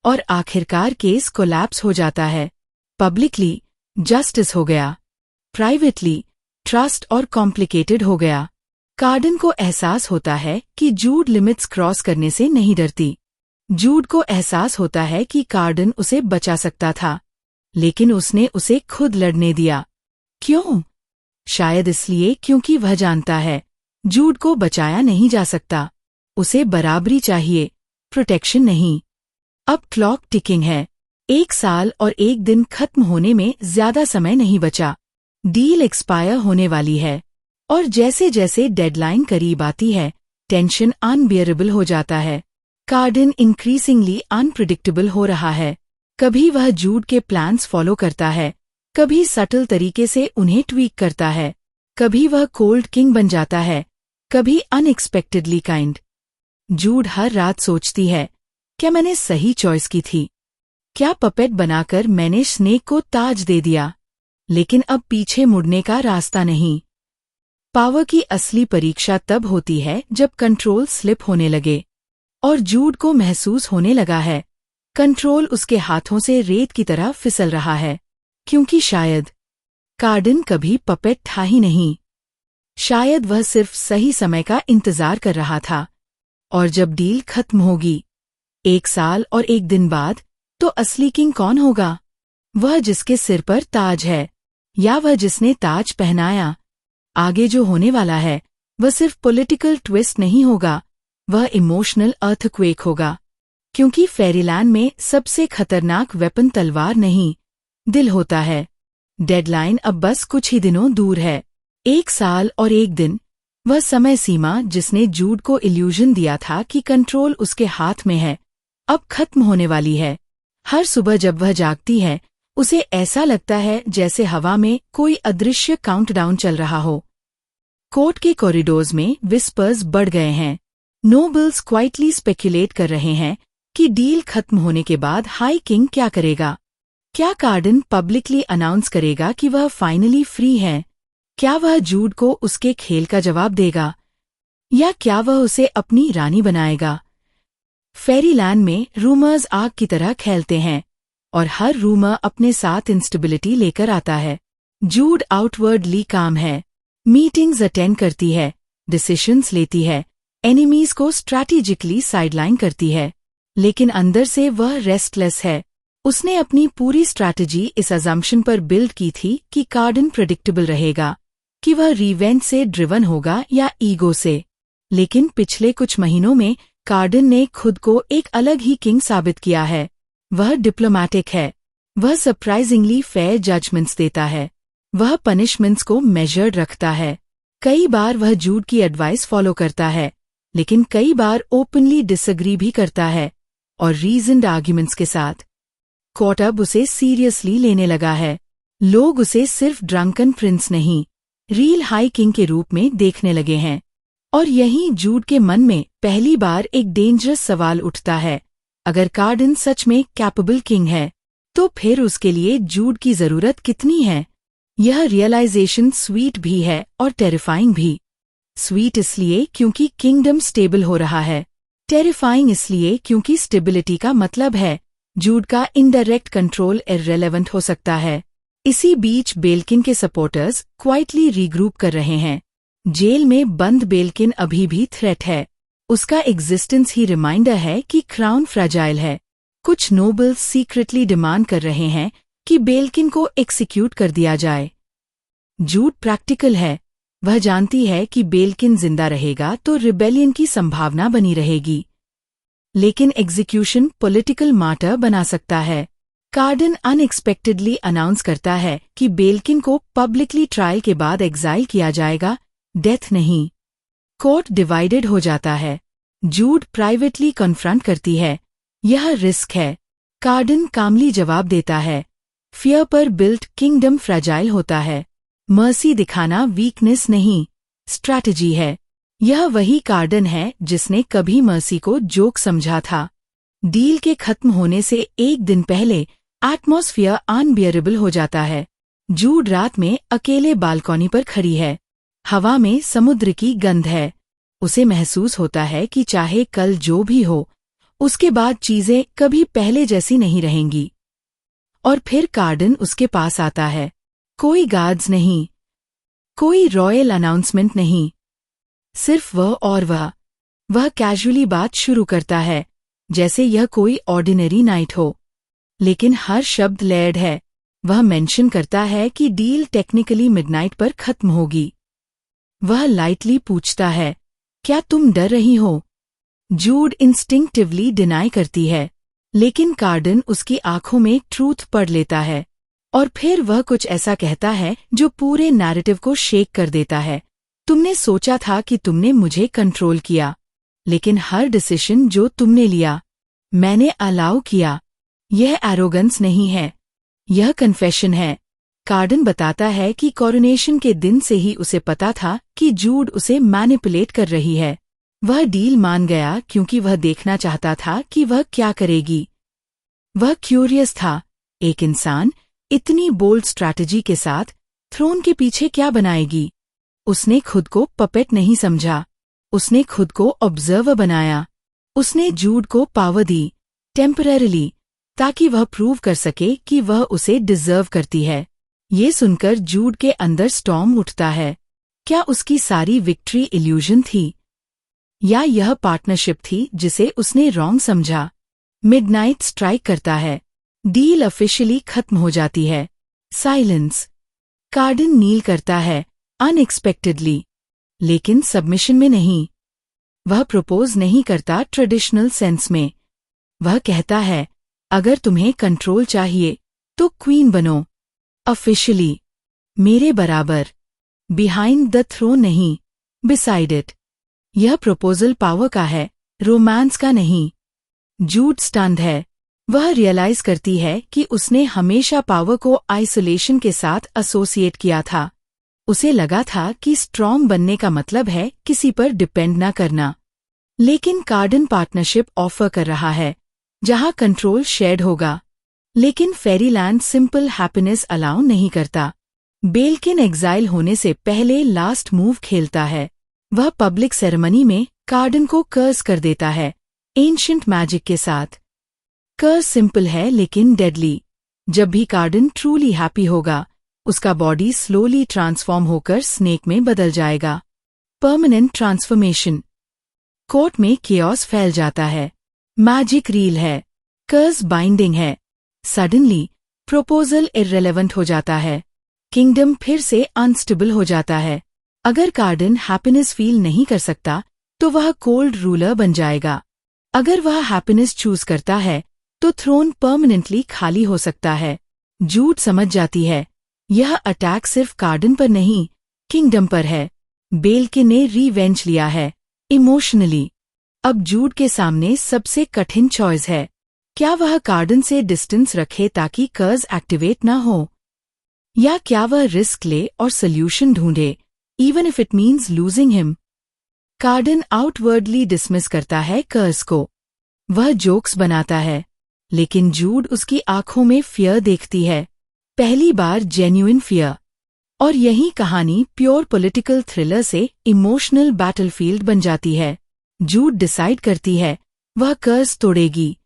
Speaker 1: और आखिरकार केस कोलैप्स हो जाता है। पब्लिकली जस्टिस हो गया, प्राइवेटली ट्रस्ट और कॉम्प्लिकेटेड हो गया। कार्डन को एहसास होता है कि जूड लिमिट्स क्रॉस करने से नहीं डरती। जूड को एहसास होता है कि कार्डन उसे बचा सकता था, लेकिन उसने उसे खुद लड़ने दिया। क्यों? शायद इसलिए क्योंकि वह जानता है जूड को बचाया नहीं जा सकता। उसे बराबरी चाहिए, प्रोटेक्शन नहीं। अब क्लॉक टिकिंग है। 1 साल और 1 दिन खत्म होने में ज्यादा समय नहीं बचा। डील एक्सपायर होने वाली है, और जैसे जैसे डेडलाइन करीब आती है, टेंशन अनबियरेबल हो जाता है। कार्डन इंक्रीजिंगली अनप्रिडिक्टेबल हो रहा है। कभी वह जूड के प्लान्स फॉलो करता है, कभी सटल तरीके से उन्हें ट्वीक करता है। कभी वह कोल्ड किंग बन जाता है, कभी अनएक्सपेक्टेडली काइंड। जूड हर रात सोचती है, क्या मैंने सही चॉइस की थी? क्या पपेट बनाकर मैंने स्नेक को ताज दे दिया? लेकिन अब पीछे मुड़ने का रास्ता नहीं। पावर की असली परीक्षा तब होती है जब कंट्रोल स्लिप होने लगे, और जूड को महसूस होने लगा है कंट्रोल उसके हाथों से रेत की तरह फिसल रहा है, क्योंकि शायद कार्डन कभी पपेट था ही नहीं। शायद वह सिर्फ सही समय का इंतजार कर रहा था। और जब डील खत्म होगी, 1 साल और 1 दिन बाद, तो असली किंग कौन होगा? वह जिसके सिर पर ताज है, या वह जिसने ताज पहनाया? आगे जो होने वाला है वह सिर्फ पॉलिटिकल ट्विस्ट नहीं होगा, वह इमोशनल अर्थक्वेक होगा। क्योंकि फेरीलैंड में सबसे खतरनाक वेपन तलवार नहीं, दिल होता है। डेडलाइन अब बस कुछ ही दिनों दूर है। 1 साल और 1 दिन, वह समय सीमा जिसने जूड को इल्यूजन दिया था कि कंट्रोल उसके हाथ में है, अब खत्म होने वाली है। हर सुबह जब वह जागती है, उसे ऐसा लगता है जैसे हवा में कोई अदृश्य काउंटडाउन चल रहा हो। कोर्ट के कॉरिडोर्स में विस्पर्स बढ़ गए हैं। नोबल्स क्वाइटली स्पेक्युलेट कर रहे हैं कि डील खत्म होने के बाद हाई किंग क्या करेगा। क्या कार्डन पब्लिकली अनाउंस करेगा कि वह फाइनली फ्री है? क्या वह जूड को उसके खेल का जवाब देगा, या क्या वह उसे अपनी रानी बनाएगा? फेरीलैंड में रूमर्स आग की तरह खेलते हैं, और हर रूमर अपने साथ इंस्टेबिलिटी लेकर आता है। जूड आउटवर्डली काम है, मीटिंग्स अटेंड करती है, डिसीजंस लेती है, एनिमीज को स्ट्रैटेजिकली साइडलाइन करती है, लेकिन अंदर से वह रेस्टलेस है। उसने अपनी पूरी स्ट्रैटेजी इस अजम्पशन पर बिल्ड की थी कि कार्डन प्रेडिक्टेबल रहेगा, कि वह रिवेंज से ड्रिवन होगा या ईगो से। लेकिन पिछले कुछ महीनों में कार्डन ने खुद को एक अलग ही किंग साबित किया है। वह डिप्लोमैटिक है, वह सरप्राइजिंगली फेयर जजमेंट्स देता है, वह पनिशमेंट्स को मेजर्ड रखता है। कई बार वह जूड की एडवाइस फॉलो करता है, लेकिन कई बार ओपनली डिसएग्री भी करता है, और रीजन्ड आर्ग्यूमेंट्स के साथ। कोर्ट अब उसे सीरियसली लेने लगा है। लोग उसे सिर्फ ड्रंकन प्रिंस नहीं, रियल हाई किंग के रूप में देखने लगे हैं। और यहीं जूड के मन में पहली बार एक डेंजरस सवाल उठता है। अगर कार्डन सच में कैपेबल किंग है, तो फिर उसके लिए जूड की जरूरत कितनी है? यह रियलाइजेशन स्वीट भी है और टेरिफाइंग भी। स्वीट इसलिए क्योंकि किंगडम स्टेबल हो रहा है, टेरिफाइंग इसलिए क्योंकि स्टेबिलिटी का मतलब है जूड का इनडायरेक्ट कंट्रोल इररिलेवेंट हो सकता है। इसी बीच बेल्किन के सपोर्टर्स क्वाइटली रीग्रुप कर रहे हैं। जेल में बंद बेल्किन अभी भी थ्रेट है, उसका एग्जिस्टेंस ही रिमाइंडर है कि क्राउन फ्रेजाइल है। कुछ नोबल्स सीक्रेटली डिमांड कर रहे हैं कि बेल्किन को एक्सिक्यूट कर दिया जाए। जूड प्रैक्टिकल है, वह जानती है कि बेल्किन जिंदा रहेगा तो रिबेलियन की संभावना बनी रहेगी, लेकिन एग्जीक्यूशन पॉलिटिकल मार्टर बना सकता है। कार्डन अनएक्सपेक्टेडली अनाउंस करता है कि बेल्किन को पब्लिकली ट्रायल के बाद एग्जाइल किया जाएगा, डेथ नहीं। कोर्ट डिवाइडेड हो जाता है। जूड प्राइवेटली कन्फ्रंट करती है, यह रिस्क है। कार्डन कामली जवाब देता है, फियर पर बिल्ट किंगडम फ्रेजाइल होता है। मर्सी दिखाना वीकनेस नहीं, स्ट्रैटेजी है। यह वही कार्डन है जिसने कभी मर्सी को जोक समझा था। डील के खत्म होने से 1 दिन पहले एटमॉस्फियर अनबियरेबल हो जाता है। जूड रात में अकेले बालकनी पर खड़ी है। हवा में समुद्र की गंध है। उसे महसूस होता है कि चाहे कल जो भी हो, उसके बाद चीजें कभी पहले जैसी नहीं रहेंगी। और फिर कार्डन उसके पास आता है। कोई गार्ड्स नहीं, कोई रॉयल अनाउंसमेंट नहीं, सिर्फ वह और वह कैजुअली बात शुरू करता है, जैसे यह कोई ऑर्डिनरी नाइट हो। लेकिन हर शब्द लेयर्ड है। वह मेंशन करता है कि डील टेक्निकली मिडनाइट पर खत्म होगी। वह लाइटली पूछता है, क्या तुम डर रही हो? जूड इंस्टिंक्टिवली डिनाई करती है, लेकिन कार्डन उसकी आंखों में ट्रूथ पढ़ लेता है। और फिर वह कुछ ऐसा कहता है जो पूरे नैरेटिव को शेक कर देता है। तुमने सोचा था कि तुमने मुझे कंट्रोल किया, लेकिन हर डिसीजन जो तुमने लिया, मैंने अलाउ किया। यह एरोगेंस नहीं है, यह कन्फेशन है। कार्डन बताता है कि कोरोनेशन के दिन से ही उसे पता था कि जूड उसे मैनिपुलेट कर रही है। वह डील मान गया क्योंकि वह देखना चाहता था कि वह क्या करेगी। वह क्यूरियस था, एक इंसान इतनी बोल्ड स्ट्रैटेजी के साथ थ्रोन के पीछे क्या बनाएगी। उसने खुद को पपेट नहीं समझा, उसने खुद को ऑब्जर्वर बनाया। उसने जूड को पावर दी, टेम्परेरिली, ताकि वह प्रूव कर सके कि वह उसे डिजर्व करती है। ये सुनकर जूड के अंदर स्टॉर्म उठता है। क्या उसकी सारी विक्ट्री इल्यूजन थी, या यह पार्टनरशिप थी जिसे उसने रॉन्ग समझा? मिडनाइट स्ट्राइक करता है। डील ऑफिशियली खत्म हो जाती है। साइलेंस। कार्डन नील करता है अनएक्सपेक्टेडली, लेकिन सबमिशन में नहीं। वह प्रपोज नहीं करता ट्रेडिशनल सेंस में। वह कहता है, अगर तुम्हें कंट्रोल चाहिए तो क्वीन बनो, ऑफिशियली, मेरे बराबर, बिहाइंड द थ्रोन नहीं, बिसाइड इट। यह प्रपोजल पावर का है, रोमांस का नहीं। जूड स्टन्ड है। वह रियलाइज करती है कि उसने हमेशा पावर को आइसोलेशन के साथ एसोसिएट किया था। उसे लगा था कि स्ट्रॉन्ग बनने का मतलब है किसी पर डिपेंड न करना। लेकिन कार्डन पार्टनरशिप ऑफर कर रहा है, जहां कंट्रोल शेयर्ड होगा। लेकिन फेरीलैंड सिंपल हैप्पीनेस अलाउ नहीं करता। बेल्किन एग्जाइल होने से पहले लास्ट मूव खेलता है। वह पब्लिक सेरेमनी में कार्डन को कर्स कर देता है, एंशिएंट मैजिक के साथ। कर्स सिंपल है लेकिन डेडली। जब भी कार्डन ट्रूली हैप्पी होगा, उसका बॉडी स्लोली ट्रांसफॉर्म होकर स्नेक में बदल जाएगा। Permanent transformation. कोर्ट में केओस फैल जाता है। मैजिक रील है, कर्स बाइंडिंग है। सडनली प्रोपोजल इर्रेलेवेंट हो जाता है। किंगडम फिर से अनस्टेबल हो जाता है। अगर कार्डन हैप्पीनेस फील नहीं कर सकता तो वह कोल्ड रूलर बन जाएगा। अगर वह हैप्पीनेस चूज करता है तो थ्रोन परमानेंटली खाली हो सकता है। जूड समझ जाती है, यह अटैक सिर्फ कार्डन पर नहीं, किंगडम पर है। बेल्किन ने रिवेंज लिया है, इमोशनली। अब जूड के सामने सबसे कठिन चॉइस है। क्या वह कार्डन से डिस्टेंस रखे ताकि कर्ज एक्टिवेट न हो, या क्या वह रिस्क ले और सोल्यूशन ढूंढे, even if it means losing him. कार्डन आउटवर्डली डिसमिस करता है कर्ज को। वह जोक्स बनाता है, लेकिन जूड उसकी आंखों में फियर देखती है, पहली बार जेन्युइन फियर। और यही कहानी प्योर पॉलिटिकल थ्रिलर से इमोशनल बैटलफील्ड बन जाती है। जूड डिसाइड करती है, वह कर्ज तोड़ेगी।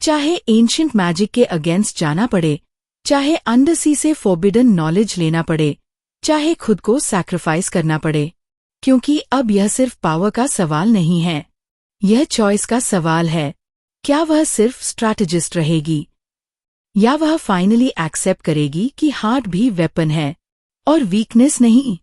Speaker 1: चाहे एंशिएंट मैजिक के अगेंस्ट जाना पड़े, चाहे अंडरसी से फॉरबिडन नॉलेज लेना पड़े, चाहे खुद को सैक्रिफाइस करना पड़े। क्योंकि अब यह सिर्फ पावर का सवाल नहीं है, यह चॉइस का सवाल है। क्या वह सिर्फ स्ट्रैटेजिस्ट रहेगी, या वह फाइनली एक्सेप्ट करेगी कि हार्ट भी वेपन है और वीकनेस नहीं।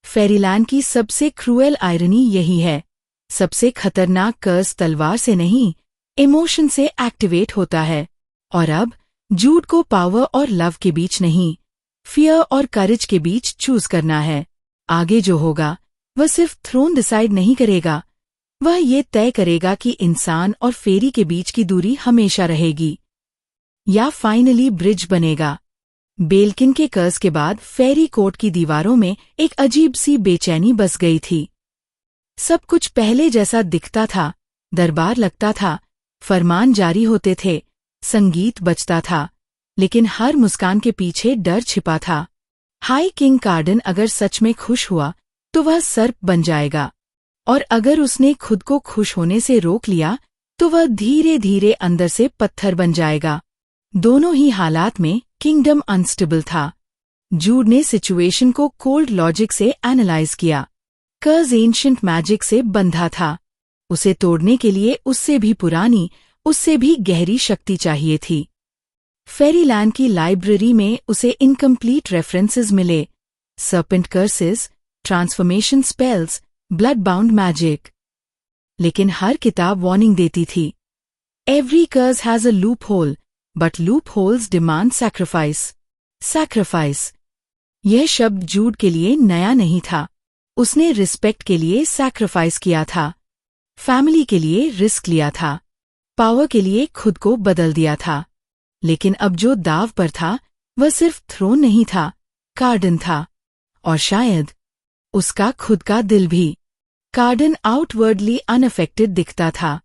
Speaker 1: फेरीलैंड की सबसे क्रूएल आयरनी यही है, सबसे खतरनाक कर्ज तलवार से नहीं, इमोशन से एक्टिवेट होता है। और अब जूड को पावर और लव के बीच नहीं, फियर और करेज के बीच चूज करना है। आगे जो होगा वह सिर्फ थ्रोन डिसाइड नहीं करेगा, वह ये तय करेगा कि इंसान और फेरी के बीच की दूरी हमेशा रहेगी, या फाइनली ब्रिज बनेगा। बेल्किन के कर्ज के बाद फेरी कोर्ट की दीवारों में एक अजीब सी बेचैनी बस गई थी। सब कुछ पहले जैसा दिखता था, दरबार लगता था, फरमान जारी होते थे, संगीत बजता था, लेकिन हर मुस्कान के पीछे डर छिपा था। हाई किंग कार्डन अगर सच में खुश हुआ तो वह सर्प बन जाएगा, और अगर उसने खुद को खुश होने से रोक लिया तो वह धीरे धीरे अंदर से पत्थर बन जाएगा। दोनों ही हालात में किंगडम अनस्टेबल था। जूड ने सिचुएशन को कोल्ड लॉजिक से एनालाइज किया। कर्ज एंशिएंट मैजिक से बंधा था, उसे तोड़ने के लिए उससे भी पुरानी, उससे भी गहरी शक्ति चाहिए थी। फेरीलैंड की लाइब्रेरी में उसे इनकम्प्लीट रेफरेंसेस मिले, serpent curses, transformation spells, blood bound magic. लेकिन हर किताब वार्निंग देती थी, every curse has a loophole, but loopholes demand sacrifice. Sacrifice, यह शब्द जूड के लिए नया नहीं था। उसने रिस्पेक्ट के लिए सैक्रिफाइस किया था, फैमिली के लिए रिस्क लिया था, पावर के लिए खुद को बदल दिया था। लेकिन अब जो दाव पर था वह सिर्फ थ्रोन नहीं था, कार्डन था, और शायद उसका खुद का दिल भी। कार्डन आउटवर्डली अनअफेक्टेड दिखता था।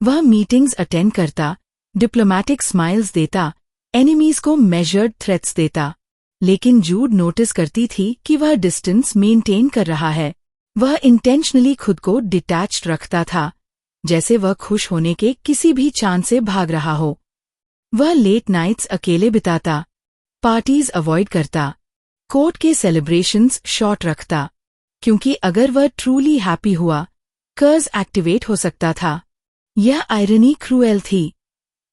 Speaker 1: वह मीटिंग्स अटेंड करता, डिप्लोमैटिक स्माइल्स देता, एनिमीज को मेजर्ड थ्रेट्स देता। लेकिन जूड नोटिस करती थी कि वह डिस्टेंस मेंटेन कर रहा है। वह इंटेंशनली खुद को डिटैच्ड रखता था, जैसे वह खुश होने के किसी भी चांस से भाग रहा हो। वह लेट नाइट्स अकेले बिताता, पार्टीज अवॉइड करता, कोर्ट के सेलिब्रेशंस शॉर्ट रखता, क्योंकि अगर वह ट्रूली हैप्पी हुआ, कर्ज एक्टिवेट हो सकता था। यह आयरनी क्रूएल थी।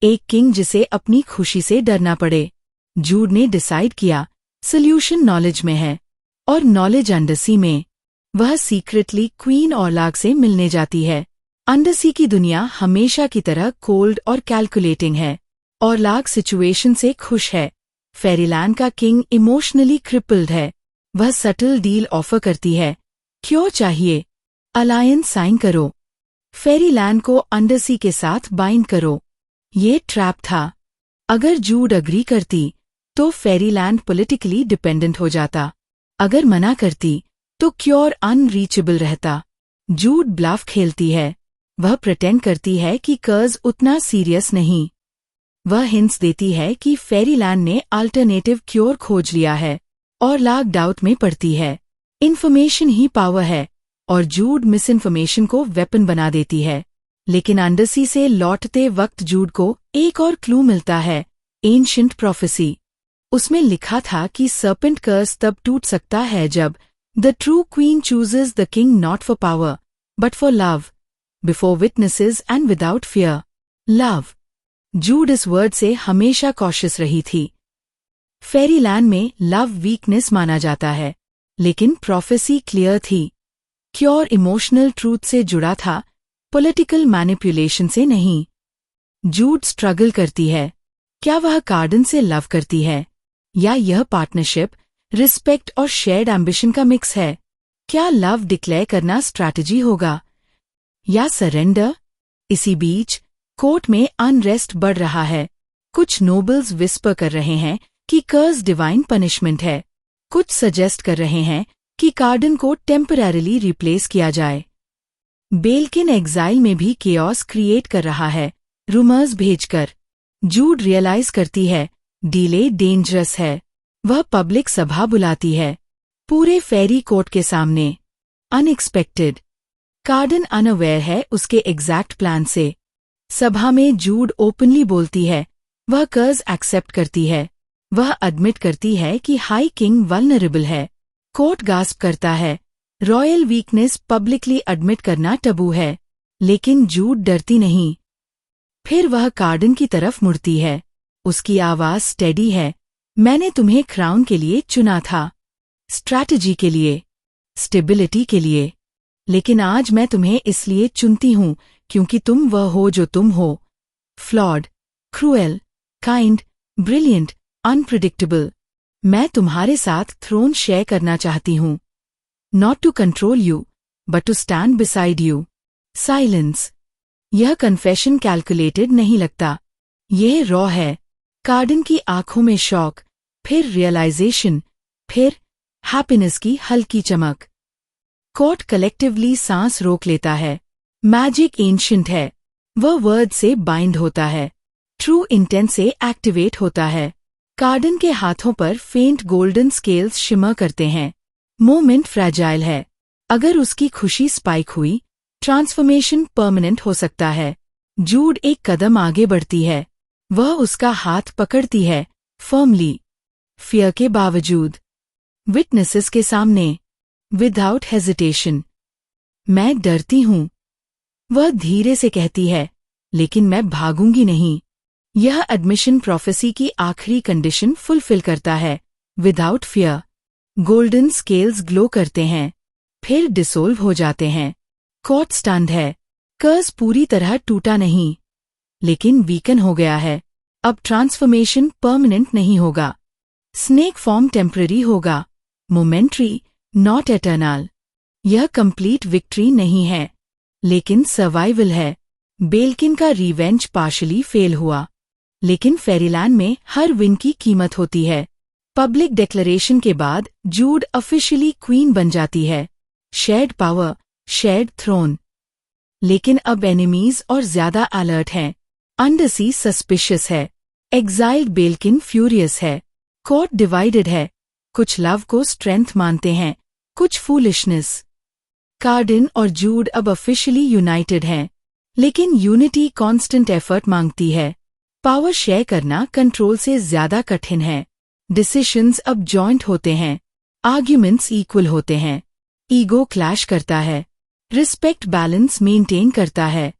Speaker 1: एक किंग जिसे अपनी खुशी से डरना पड़े। जूड ने डिसाइड किया सॉल्यूशन नॉलेज में है, और नॉलेज अंडरसी में। वह सीक्रेटली क्वीन ऑरलाग से मिलने जाती है। अंडरसी की दुनिया हमेशा की तरह कोल्ड और कैलकुलेटिंग है। ऑरलाग सिचुएशन से खुश है। फेरीलैंड का किंग इमोशनली क्रिपल्ड है। वह सटल डील ऑफर करती है। क्यों चाहिए? अलायंस साइन करो। फेरीलैंड को अंडरसी के साथ बाइंड करो। ये ट्रैप था। अगर जूड अग्री करती तो फेरीलैंड पॉलिटिकली डिपेंडेंट हो जाता। अगर मना करती तो क्योर अनरीचेबल रहता। जूड ब्लफ खेलती है। वह प्रिटेंड करती है कि कर्ज उतना सीरियस नहीं। वह हिंट्स देती है कि फेरीलैंड ने अल्टरनेटिव क्योर खोज लिया है। ऑरलाग डाउट में पड़ती है। इन्फॉर्मेशन ही पावर है, और जूड मिस इन्फॉर्मेशन को वेपन बना देती है। लेकिन अंडरसी से लौटते वक्त जूड को एक और क्लू मिलता है, एंशिएंट प्रोफेसी। उसमें लिखा था कि सर्पेंट कर्स तब टूट सकता है जब the true queen chooses the king not for power but for love, before witnesses and without fear. Love. Jude इस वर्ड से हमेशा कॉशियस रही थी। फेरीलैंड में लव वीकनेस माना जाता है, लेकिन प्रोफेसी क्लियर थी। क्योर इमोशनल ट्रूथ से जुड़ा था, पॉलिटिकल मैनिपुलेशन से नहीं। जूड स्ट्रगल करती है। क्या वह कार्डन से लव करती है, या यह पार्टनरशिप, रिस्पेक्ट और शेयर्ड एम्बिशन का मिक्स है? क्या लव डिक्लेयर करना स्ट्रैटेजी होगा, या सरेंडर? इसी बीच कोर्ट में अनरेस्ट बढ़ रहा है। कुछ नोबल्स विस्पर कर रहे हैं कि कर्ज डिवाइन पनिशमेंट है। कुछ सजेस्ट कर रहे हैं कि कार्डन को टेम्पररीली रिप्लेस किया जाए। बेल्किन एग्जाइल में भी केओस क्रिएट कर रहा है, रूमर्स भेजकर। जूड रियलाइज करती है डीले डेंजरस है। वह पब्लिक सभा बुलाती है, पूरे फेरी कोर्ट के सामने। अनएक्सपेक्टेड। कार्डन अनअवेयर है उसके एग्जैक्ट प्लान से। सभा में जूड ओपनली बोलती है। वह कर्ज एक्सेप्ट करती है। वह एडमिट करती है कि हाई किंग वल्नरेबल है। कोर्ट गास्प करता है। रॉयल वीकनेस पब्लिकली एडमिट करना टबू है, लेकिन जूड डरती नहीं। फिर वह कार्डन की तरफ मुड़ती है। उसकी आवाज स्टेडी है। मैंने तुम्हें क्राउन के लिए चुना था, स्ट्रैटेजी के लिए, स्टेबिलिटी के लिए। लेकिन आज मैं तुम्हें इसलिए चुनती हूं क्योंकि तुम वह हो जो तुम हो। Flawed, cruel, kind, brilliant, unpredictable. मैं तुम्हारे साथ थ्रोन शेयर करना चाहती हूं। Not to control you, but to stand beside you. Silence. यह कन्फेशन कैलकुलेटेड नहीं लगता। यह रॉ है। कार्डन की आंखों में शॉक, फिर रियलाइजेशन, फिर हैप्पीनेस की हल्की चमक। कोर्ट कलेक्टिवली सांस रोक लेता है। मैजिक एंशिएंट है। वह वर्ड से बाइंड होता है, ट्रू इंटेंट से एक्टिवेट होता है। कार्डन के हाथों पर फेंट गोल्डन स्केल्स शिमर करते हैं। मोमेंट फ्रैजाइल है। अगर उसकी खुशी स्पाइक हुई, ट्रांसफॉर्मेशन परमानेंट हो सकता है। जूड एक कदम आगे बढ़ती है। वह उसका हाथ पकड़ती है, फर्मली। फियर के बावजूद। विटनेसेस के सामने। Without hesitation. मैं डरती हूं। वह धीरे से कहती है, लेकिन मैं भागूंगी नहीं। यह एडमिशन प्रोफेसी की आखिरी कंडीशन फुलफिल करता है, without fear. Golden scales glow करते हैं, फिर डिसोल्व हो जाते हैं। कोर्ट स्टन्ड है। कर्ज पूरी तरह टूटा नहीं, लेकिन वीकन हो गया है। अब ट्रांसफॉर्मेशन परमानेंट नहीं होगा। स्नेक फॉर्म टेम्पररी होगा, मोमेंट्री, नॉट एटर्नल। यह कंप्लीट विक्ट्री नहीं है, लेकिन सर्वाइवल है। बेल्किन का रिवेंज पार्शली फेल हुआ, लेकिन फेरीलैंड में हर विन की कीमत होती है। पब्लिक डिक्लेरेशन के बाद जूड ऑफिशियली क्वीन बन जाती है। Shared power, shared throne. लेकिन अब एनिमीज और ज्यादा अलर्ट हैं। अंडरसी सस्पिशियस है। एग्जाइल्ड बेल्किन फ्यूरियस है। कोर्ट डिवाइडेड है। कुछ लव को स्ट्रेंथ मानते हैं, कुछ फूलिशनेस। कार्डन और जूड अब ऑफिशियली यूनाइटेड हैं, लेकिन यूनिटी कांस्टेंट एफर्ट मांगती है। पावर शेयर करना कंट्रोल से ज्यादा कठिन है। डिसीशंस अब जॉइंट होते हैं, आर्ग्यूमेंट्स इक्वल होते हैं, ईगो क्लैश करता है, रिस्पेक्ट बैलेंस मेंटेन करता है।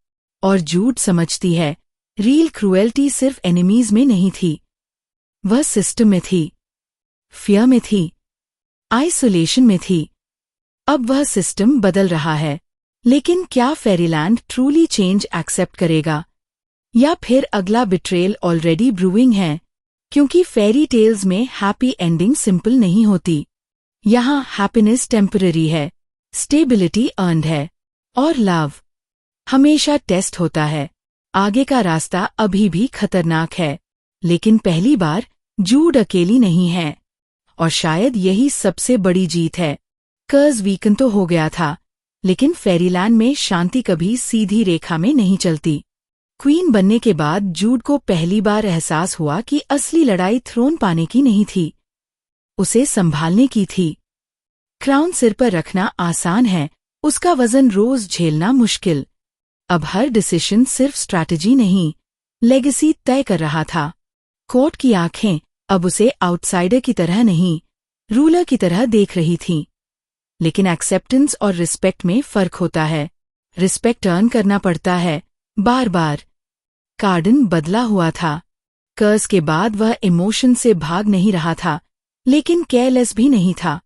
Speaker 1: और जूड समझती है रियल क्रूएल्टी सिर्फ एनिमीज में नहीं थी, वह सिस्टम में थी, फियर में थी, आइसोलेशन में थी। अब वह सिस्टम बदल रहा है, लेकिन क्या फेरीलैंड ट्रूली चेंज एक्सेप्ट करेगा, या फिर अगला बिट्रेल ऑलरेडी ब्रूइंग है? क्योंकि फेरी टेल्स में हैप्पी एंडिंग सिंपल नहीं होती। यहाँ हैप्पीनेस टेम्पररी है, स्टेबिलिटी अर्न्ड है, और लव हमेशा टेस्ट होता है। आगे का रास्ता अभी भी खतरनाक है, लेकिन पहली बार जूड अकेली नहीं है, और शायद यही सबसे बड़ी जीत है। कर्ज वीकन तो हो गया था, लेकिन फेरीलैंड में शांति कभी सीधी रेखा में नहीं चलती। क्वीन बनने के बाद जूड को पहली बार एहसास हुआ कि असली लड़ाई थ्रोन पाने की नहीं थी, उसे संभालने की थी। क्राउन सिर पर रखना आसान है, उसका वजन रोज झेलना मुश्किल। अब हर डिसीजन सिर्फ स्ट्रैटेजी नहीं, लेगेसी तय कर रहा था। कोर्ट की आंखें अब उसे आउटसाइडर की तरह नहीं, रूलर की तरह देख रही थीं। लेकिन एक्सेप्टेंस और रिस्पेक्ट में फर्क होता है। रिस्पेक्ट अर्न करना पड़ता है, बार बार। कार्डन बदला हुआ था। कर्ज के बाद वह इमोशन से भाग नहीं रहा था, लेकिन केयरलेस भी नहीं था।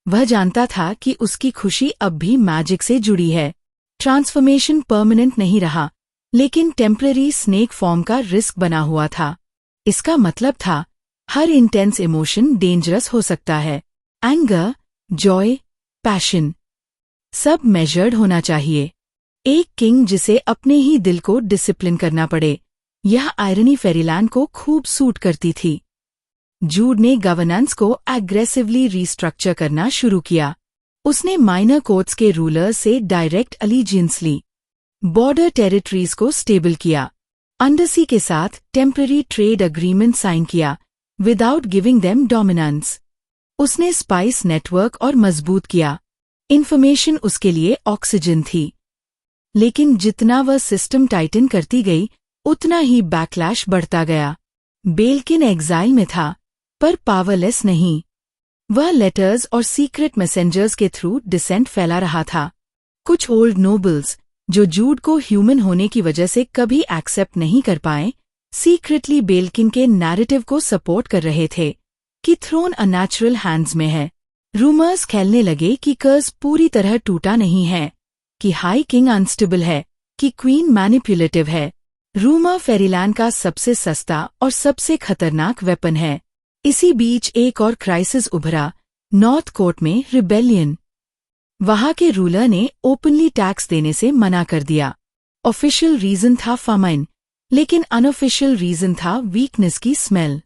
Speaker 1: वह जानता था कि उसकी खुशी अब भी मैजिक से जुड़ी है। ट्रांसफॉर्मेशन परमानेंट नहीं रहा, लेकिन टेम्पररी स्नेक फॉर्म का रिस्क बना हुआ था। इसका मतलब था हर इंटेंस इमोशन डेंजरस हो सकता है। एंगर, जॉय, पैशन, सब मेजर्ड होना चाहिए। एक किंग जिसे अपने ही दिल को डिसिप्लिन करना पड़े, यह आयरनी फेरीलैंड को खूब सूट करती थी। जूड ने गवर्नेंस को एग्रेसिवली रीस्ट्रक्चर करना शुरू किया। उसने माइनर कोर्ट्स के रूलर से डायरेक्ट अलीजियंस ली, बॉर्डर टेरिटरीज को स्टेबल किया, अंडरसी के साथ टेम्पररी ट्रेड अग्रीमेंट साइन किया विदाउट गिविंग देम डोमिनेंस। उसने स्पाइस नेटवर्क और मजबूत किया। इन्फॉर्मेशन उसके लिए ऑक्सीजन थी। लेकिन जितना वह सिस्टम टाइटन करती गई, उतना ही बैकलैश बढ़ता गया। बेल्किन एग्जाइल में था, पर पावरलेस नहीं। वह लेटर्स और सीक्रेट मैसेंजर्स के थ्रू डिसेंट फैला रहा था। कुछ ओल्ड नोबल्स, जो जूड को ह्यूमन होने की वजह से कभी एक्सेप्ट नहीं कर पाए, सीक्रेटली बेल्किन के नैरेटिव को सपोर्ट कर रहे थे कि थ्रोन अनैचुरल हैंड्स में है। रूमर्स फैलने लगे कि कर्ज पूरी तरह टूटा नहीं है, कि हाई किंग अनस्टेबल है, कि क्वीन मैनिपुलेटिव है। रूमर फेरीलैंड का सबसे सस्ता और सबसे खतरनाक वेपन है। इसी बीच एक और क्राइसिस उभरा, नॉर्थ कोर्ट में रिबेलियन। वहां के रूलर ने ओपनली टैक्स देने से मना कर दिया। ऑफिशियल रीजन था फामाइन, लेकिन अनऑफिशियल रीजन था वीकनेस की स्मेल।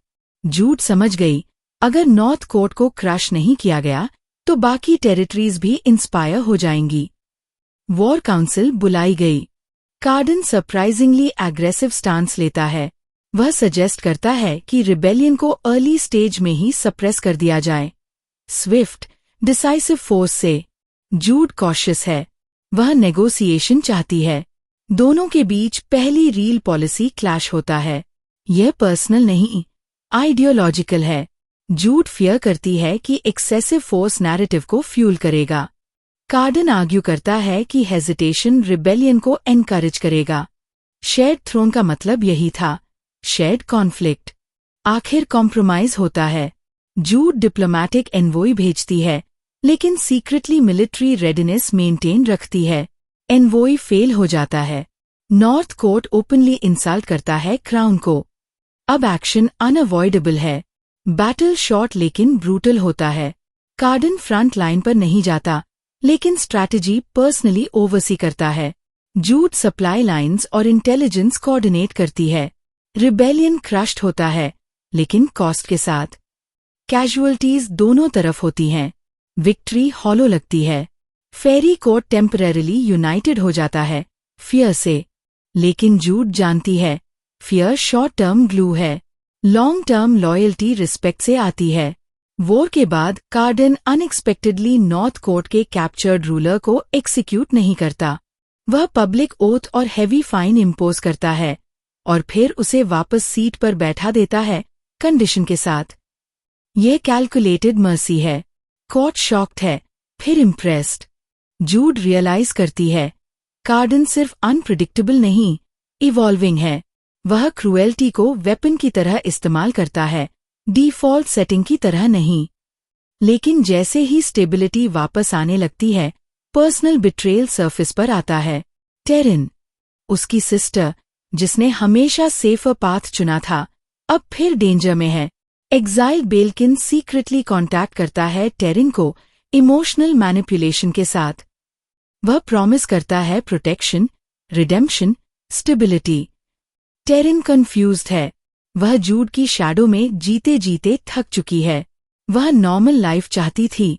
Speaker 1: जूड समझ गई, अगर नॉर्थ कोर्ट को क्रश नहीं किया गया तो बाकी टेरिटरीज भी इंस्पायर हो जाएंगी। वॉर काउंसिल बुलाई गई। कार्डन सरप्राइजिंगली एग्रेसिव स्टांस लेता है। वह सजेस्ट करता है कि रिबेलियन को अर्ली स्टेज में ही सप्रेस कर दिया जाए, स्विफ्ट, डिसाइसिव फोर्स से। जूड कॉशियस है, वह नेगोशिएशन चाहती है। दोनों के बीच पहली रील पॉलिसी क्लैश होता है। यह पर्सनल नहीं, आइडियोलॉजिकल है। जूड फियर करती है कि एक्सेसिव फोर्स नैरेटिव को फ्यूल करेगा। कार्डन आर्ग्यू करता है कि हेजिटेशन रिबेलियन को एनकरेज करेगा। शेयर्ड थ्रोन का मतलब यही था, शेयर्ड कॉन्फ्लिक्ट। आखिर कॉम्प्रोमाइज होता है। जूड डिप्लोमैटिक एनवॉय भेजती है, लेकिन सीक्रेटली मिलिट्री रेडीनेस मेंटेन रखती है। एनवॉय फेल हो जाता है। नॉर्थ कोर्ट ओपनली इंसल्ट करता है क्राउन को। अब एक्शन अनअवॉइडेबल है। बैटल शॉर्ट लेकिन ब्रूटल होता है। कार्डन फ्रंट लाइन पर नहीं जाता, लेकिन स्ट्रैटेजी पर्सनली ओवरसी करता है। जूड सप्लाई लाइंस और इंटेलिजेंस कोऑर्डिनेट करती है। रिबेलियन क्रश्ड होता है, लेकिन कॉस्ट के साथ। कैजुअलिटीज दोनों तरफ होती हैं। विक्ट्री हॉलो लगती है। फेरी कोर्ट टेम्परेरिली यूनाइटेड हो जाता है, फियर से। लेकिन जूड जानती है, फियर शॉर्ट टर्म ग्लू है, लॉन्ग टर्म लॉयल्टी रिस्पेक्ट से आती है। वॉर के बाद कार्डन अनएक्सपेक्टेडली नॉर्थ कोर्ट के कैप्चर्ड रूलर को एक्सिक्यूट नहीं करता। वह पब्लिक ओथ और हेवी फाइन इम्पोज करता है, और फिर उसे वापस सीट पर बैठा देता है, कंडीशन के साथ। यह कैलकुलेटेड मर्सी है। कोर्ट शॉक्ड है, फिर इम्प्रेस्ड। जूड रियलाइज करती है, कार्डन सिर्फ अनप्रिडिक्टेबल नहीं, इवॉल्विंग है। वह क्रूएल्टी को वेपन की तरह इस्तेमाल करता है, डिफ़ॉल्ट सेटिंग की तरह नहीं। लेकिन जैसे ही स्टेबिलिटी वापस आने लगती है, पर्सनल बिट्रेयल सरफेस पर आता है। टेरिन, उसकी सिस्टर, जिसने हमेशा सेफर पाथ चुना था, अब फिर डेंजर में है। एग्जाइल बेल्किन सीक्रेटली कॉन्टैक्ट करता है टेरिन को इमोशनल मैनिपुलेशन के साथ। वह प्रॉमिस करता है प्रोटेक्शन, रिडेम्पशन, स्टेबिलिटी। टेरिन कंफ्यूज्ड है। वह जूड की शैडो में जीते जीते थक चुकी है। वह नॉर्मल लाइफ चाहती थी,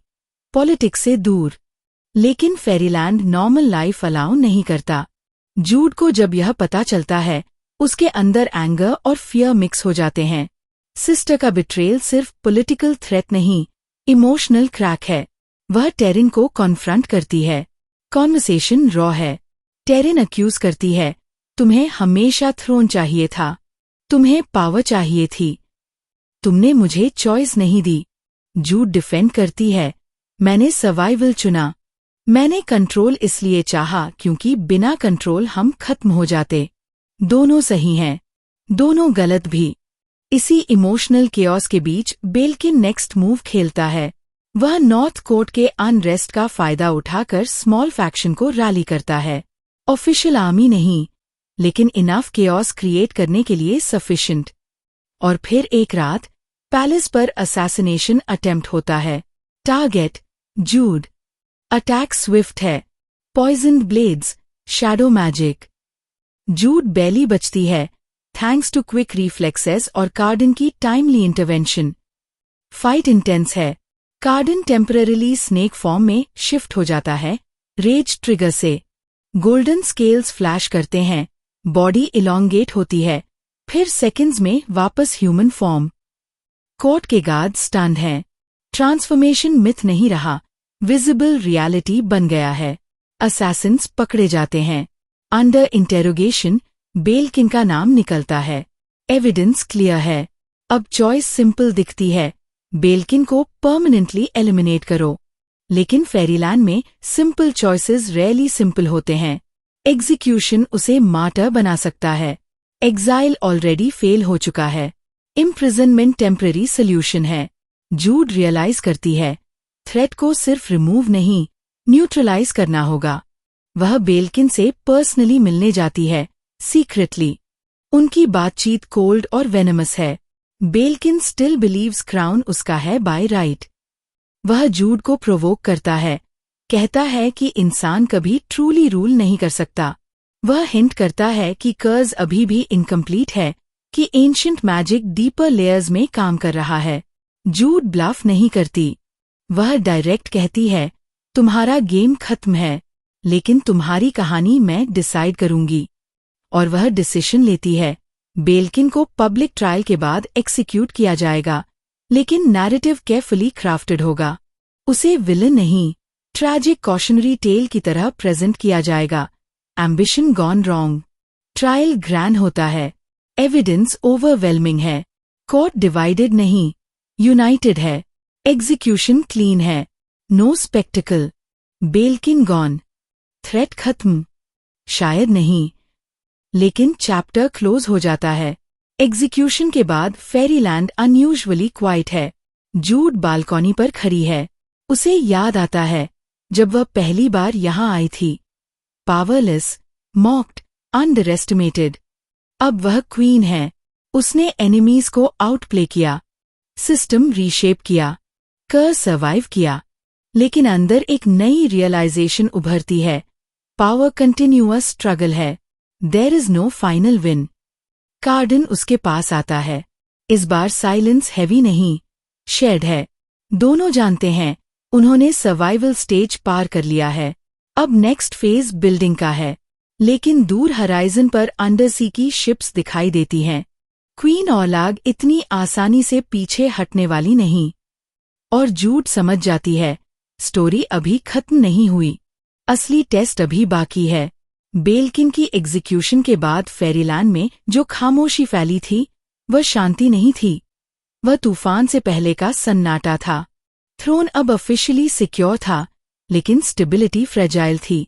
Speaker 1: पॉलिटिक्स से दूर। लेकिन फेरीलैंड नॉर्मल लाइफ अलाउ नहीं करता। जूड को जब यह पता चलता है, उसके अंदर एंगर और फियर मिक्स हो जाते हैं। सिस्टर का बिट्रेयल सिर्फ पॉलिटिकल थ्रेट नहीं, इमोशनल क्रैक है। वह टेरिन को कॉन्फ्रंट करती है। कॉन्वर्सेशन रॉ है। टेरिन अक्यूज करती है, तुम्हें हमेशा थ्रोन चाहिए था, तुम्हें पावर चाहिए थी, तुमने मुझे चॉइस नहीं दी। जूड डिफेंड करती है, मैंने सर्वाइवल चुना, मैंने कंट्रोल इसलिए चाहा क्योंकि बिना कंट्रोल हम खत्म हो जाते। दोनों सही हैं, दोनों गलत भी। इसी इमोशनल केओस के बीच बेल्किन नेक्स्ट मूव खेलता है। वह नॉर्थ कोर्ट के अनरेस्ट का फायदा उठाकर स्मॉल फैक्शन को रैली करता है। ऑफिशियल आर्मी नहीं, लेकिन इनफ केओस क्रिएट करने के लिए सफिशिएंट। और फिर एक रात पैलेस पर असैसिनेशन अटेम्प्ट होता है। टारगेट जूड। अटैक स्विफ्ट है, पॉइजन्ड ब्लेड्स, शैडो मैजिक। जूड बैली बचती है, थैंक्स टू क्विक रिफ्लेक्सेस और कार्डन की टाइमली इंटरवेंशन। फाइट इंटेंस है। कार्डन टेम्पररीली स्नेक फॉर्म में शिफ्ट हो जाता है, रेज ट्रिगर से। गोल्डन स्केल्स फ्लैश करते हैं, बॉडी इलॉन्गेट होती है, फिर सेकंड्स में वापस ह्यूमन फॉर्म। कोर्ट के गार्ड स्टन्ड हैं। ट्रांसफॉर्मेशन मिथ नहीं रहा, विजिबल रियलिटी बन गया है। असैसिन्स पकड़े जाते हैं। अंडर इंटेरोगेशन बेल्किन का नाम निकलता है। एविडेंस क्लियर है। अब चॉइस सिंपल दिखती है, बेल्किन को परमानेंटली एलिमिनेट करो। लेकिन फेरीलैंड में सिंपल चॉइसेस रेयरली सिंपल होते हैं। एग्जीक्यूशन उसे मार्टर बना सकता है। एग्जाइल ऑलरेडी फेल हो चुका है। इम्प्रिजनमेंट टेम्पररी सोल्यूशन है। जूड रियलाइज करती है, थ्रेट को सिर्फ रिमूव नहीं, न्यूट्रलाइज करना होगा। वह बेल्किन से पर्सनली मिलने जाती है, सीक्रेटली। उनकी बातचीत कोल्ड और वेनमस है। बेल्किन स्टिल बिलीव्स क्राउन उसका है बाय राइट। वह जूड को प्रोवोक करता है, कहता है कि इंसान कभी ट्रूली रूल नहीं कर सकता। वह हिंट करता है कि कर्ज अभी भी इनकम्प्लीट है, कि एंशिएंट मैजिक डीपर लेयर्स में काम कर रहा है। जूड ब्लफ नहीं करती। वह डायरेक्ट कहती है, तुम्हारा गेम खत्म है, लेकिन तुम्हारी कहानी मैं डिसाइड करूंगी। और वह डिसीजन लेती है। बेल्किन को पब्लिक ट्रायल के बाद एक्सिक्यूट किया जाएगा, लेकिन नैरेटिव केयरफुली क्राफ्टेड होगा। उसे विलन नहीं, ट्रैजिक कॉशनरी टेल की तरह प्रेजेंट किया जाएगा। Ambition gone wrong. Trial grand होता है। एविडेंस ओवरवेलमिंग है। कोर्ट डिवाइडेड नहीं, यूनाइटेड है। एग्जीक्यूशन क्लीन है, no spectacle. Balekin gone. Threat खत्म? शायद नहीं, लेकिन चैप्टर क्लोज हो जाता है। एग्जीक्यूशन के बाद फेरीलैंड अनयूजुअली क्वाइट है। जूड बालकॉनी पर खड़ी है। उसे याद आता है जब वह पहली बार यहां आई थी। Powerless, mocked, under estimated. अब वह क्वीन है। उसने एनिमीज को आउटप्ले किया, सिस्टम रीशेप किया, कर सर्वाइव किया। लेकिन अंदर एक नई रियलाइजेशन उभरती है, पावर कंटिन्यूअस स्ट्रगल है, there is no final win. Cardan उसके पास आता है। इस बार साइलेंस हैवी नहीं, शेड है। दोनों जानते हैं उन्होंने सर्वाइवल स्टेज पार कर लिया है। अब नेक्स्ट फेज बिल्डिंग का है। लेकिन दूर हराइजन पर अंडरसी की शिप्स दिखाई देती हैं। क्वीन औलाग इतनी आसानी से पीछे हटने वाली नहीं। और जूड समझ जाती है, स्टोरी अभी खत्म नहीं हुई, असली टेस्ट अभी बाकी है। बेल्किन की एग्जीक्यूशन के बाद फेरीलैंड में जो खामोशी फैली थी, वह शांति नहीं थी, वह तूफान से पहले का सन्नाटा था। थ्रोन अब ऑफिशियली सिक्योर था, लेकिन स्टेबिलिटी फ्रेजाइल थी।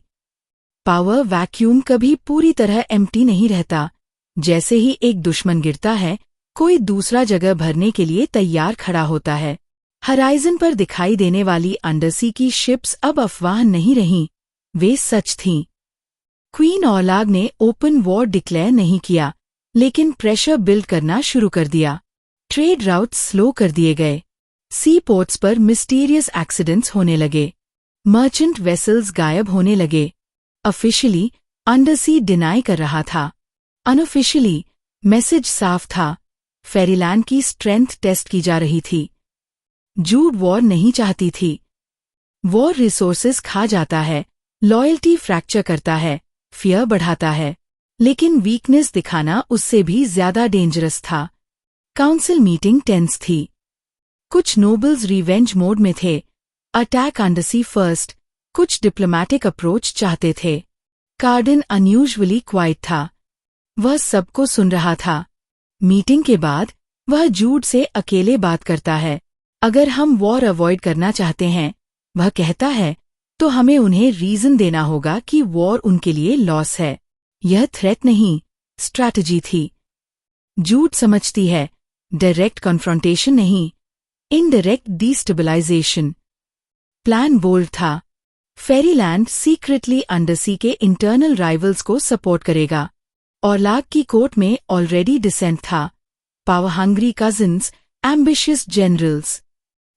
Speaker 1: पावर वैक्यूम कभी पूरी तरह एम्प्टी नहीं रहता, जैसे ही एक दुश्मन गिरता है, कोई दूसरा जगह भरने के लिए तैयार खड़ा होता है। हराइजन पर दिखाई देने वाली अंडरसी की शिप्स अब अफवाह नहीं रहीं, वे सच थीं। क्वीन औलाग ने ओपन वॉर डिक्लेयर नहीं किया, लेकिन प्रेशर बिल्ड करना शुरू कर दिया। ट्रेड राउट्स स्लो कर दिए गए। सी पोर्ट्स पर मिस्टीरियस एक्सीडेंट्स होने लगे। मर्चेंट वेसल्स गायब होने लगे। ऑफिशियली अंडरसी डिनाई कर रहा था। अनऑफिशियली मैसेज साफ था, फेरीलैंड की स्ट्रेंथ टेस्ट की जा रही थी। जूड वॉर नहीं चाहती थी। वॉर रिसोर्सेज खा जाता है, लॉयल्टी फ्रैक्चर करता है, फियर बढ़ाता है। लेकिन वीकनेस दिखाना उससे भी ज्यादा डेंजरस था। काउंसिल मीटिंग टेंस थी। कुछ नोबल्स रिवेंज मोड में थे, अटैक अंडरसी फर्स्ट, कुछ डिप्लोमैटिक अप्रोच चाहते थे। कार्डन अनयूजुअली क्वाइट था। वह सबको सुन रहा था। मीटिंग के बाद वह जूड से अकेले बात करता है। अगर हम वॉर अवॉइड करना चाहते हैं, वह कहता है, तो हमें उन्हें रीजन देना होगा कि वॉर उनके लिए लॉस है। यह थ्रेट नहीं, स्ट्रैटेजी थी। जूड समझती है, डायरेक्ट कन्फ्रंटेशन नहीं, इनडायरेक्ट डिस्टेबलाइजेशन। प्लान बोल्ड था। फेरीलैंड सीक्रेटली अंडरसी के इंटरनल राइवल्स को सपोर्ट करेगा। औलाग की कोर्ट में ऑलरेडी डिसेंट था। Power hungry cousins, ambitious generals.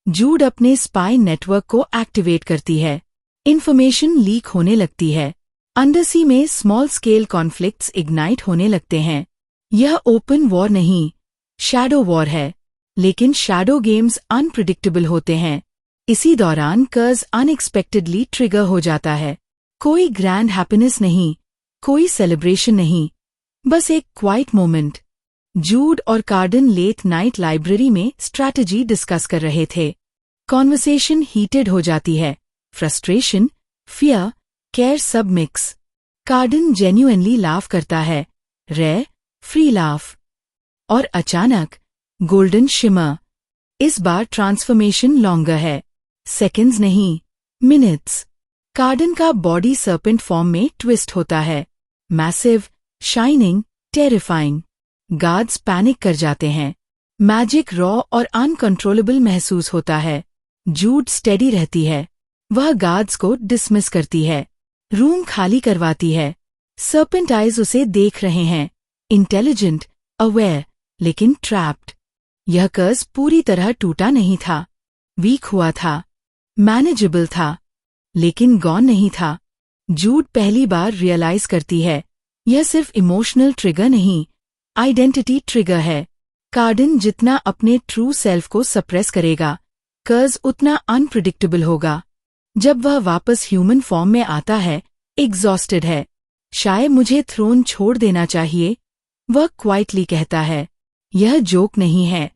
Speaker 1: Jude अपने स्पाई नेटवर्क को एक्टिवेट करती है। इंफॉर्मेशन लीक होने लगती है। अंडरसी में स्मॉल स्केल कॉन्फ्लिक्ट्स इग्नाइट होने लगते हैं। यह ओपन वॉर नहीं, शैडो वॉर है। लेकिन शैडो गेम्स अनप्रिडिक्टेबल होते हैं। इसी दौरान कर्ज अनएक्सपेक्टेडली ट्रिगर हो जाता है। कोई ग्रैंड हैप्पीनेस नहीं, कोई सेलिब्रेशन नहीं, बस एक क्वाइट मोमेंट। जूड और कार्डन लेट नाइट लाइब्रेरी में स्ट्रैटेजी डिस्कस कर रहे थे। कॉन्वर्सेशन हीटेड हो जाती है। फ्रस्ट्रेशन, फियर, केयर सब मिक्स। कार्डन जेन्युइनली लाफ करता है, रेयर, फ्री लाफ। और अचानक गोल्डन शिमर। इस बार ट्रांसफॉर्मेशन लॉन्गर है, सेकंड्स नहीं, मिनट्स। कार्डन का बॉडी सर्पेंट फॉर्म में ट्विस्ट होता है। Massive, shining, terrifying. Guards panic कर जाते हैं। मैजिक रॉ और अनकंट्रोलेबल महसूस होता है। जूड स्टेडी रहती है। वह गार्ड्स को डिसमिस करती है। रूम खाली करवाती है। सर्पेंट आइज उसे देख रहे हैं। इंटेलिजेंट, अवेयर, लेकिन ट्रैप्ड। यह कर्ज पूरी तरह टूटा नहीं था। वीक हुआ था, मैनेजेबल था, लेकिन गॉन नहीं था। जूड पहली बार रियलाइज करती है, यह सिर्फ इमोशनल ट्रिगर नहीं, आइडेंटिटी ट्रिगर है। कार्डन जितना अपने ट्रू सेल्फ को सप्रेस करेगा, कर्ज उतना अनप्रिडिक्टेबल होगा। जब वह वापस ह्यूमन फॉर्म में आता है, एग्जॉस्टेड है। शायद मुझे थ्रोन छोड़ देना चाहिए, वह क्वाइटली कहता है। यह जोक नहीं है।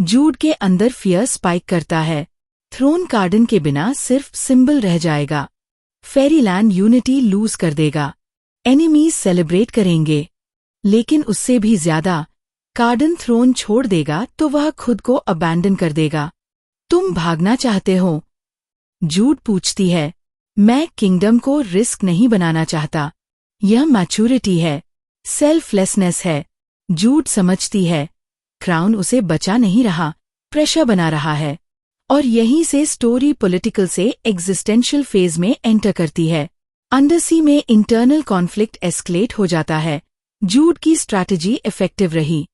Speaker 1: जूड के अंदर फियर स्पाइक करता है। थ्रोन कार्डन के बिना सिर्फ सिंबल रह जाएगा। फेरीलैंड यूनिटी लूज कर देगा। एनिमीज सेलिब्रेट करेंगे। लेकिन उससे भी ज्यादा, कार्डन थ्रोन छोड़ देगा तो वह खुद को अबैंडन कर देगा। तुम भागना चाहते हो? जूड पूछती है। मैं किंगडम को रिस्क नहीं बनाना चाहता। यह मैच्योरिटी है, सेल्फलेसनेस है। जूड समझती है, क्राउन उसे बचा नहीं रहा, प्रेशर बना रहा है। और यहीं से स्टोरी पॉलिटिकल से एग्जिस्टेंशियल फेज में एंटर करती है। अंडरसी में इंटरनल कॉन्फ्लिक्ट एस्केलेट हो जाता है। जूड की स्ट्रैटेजी इफेक्टिव रही।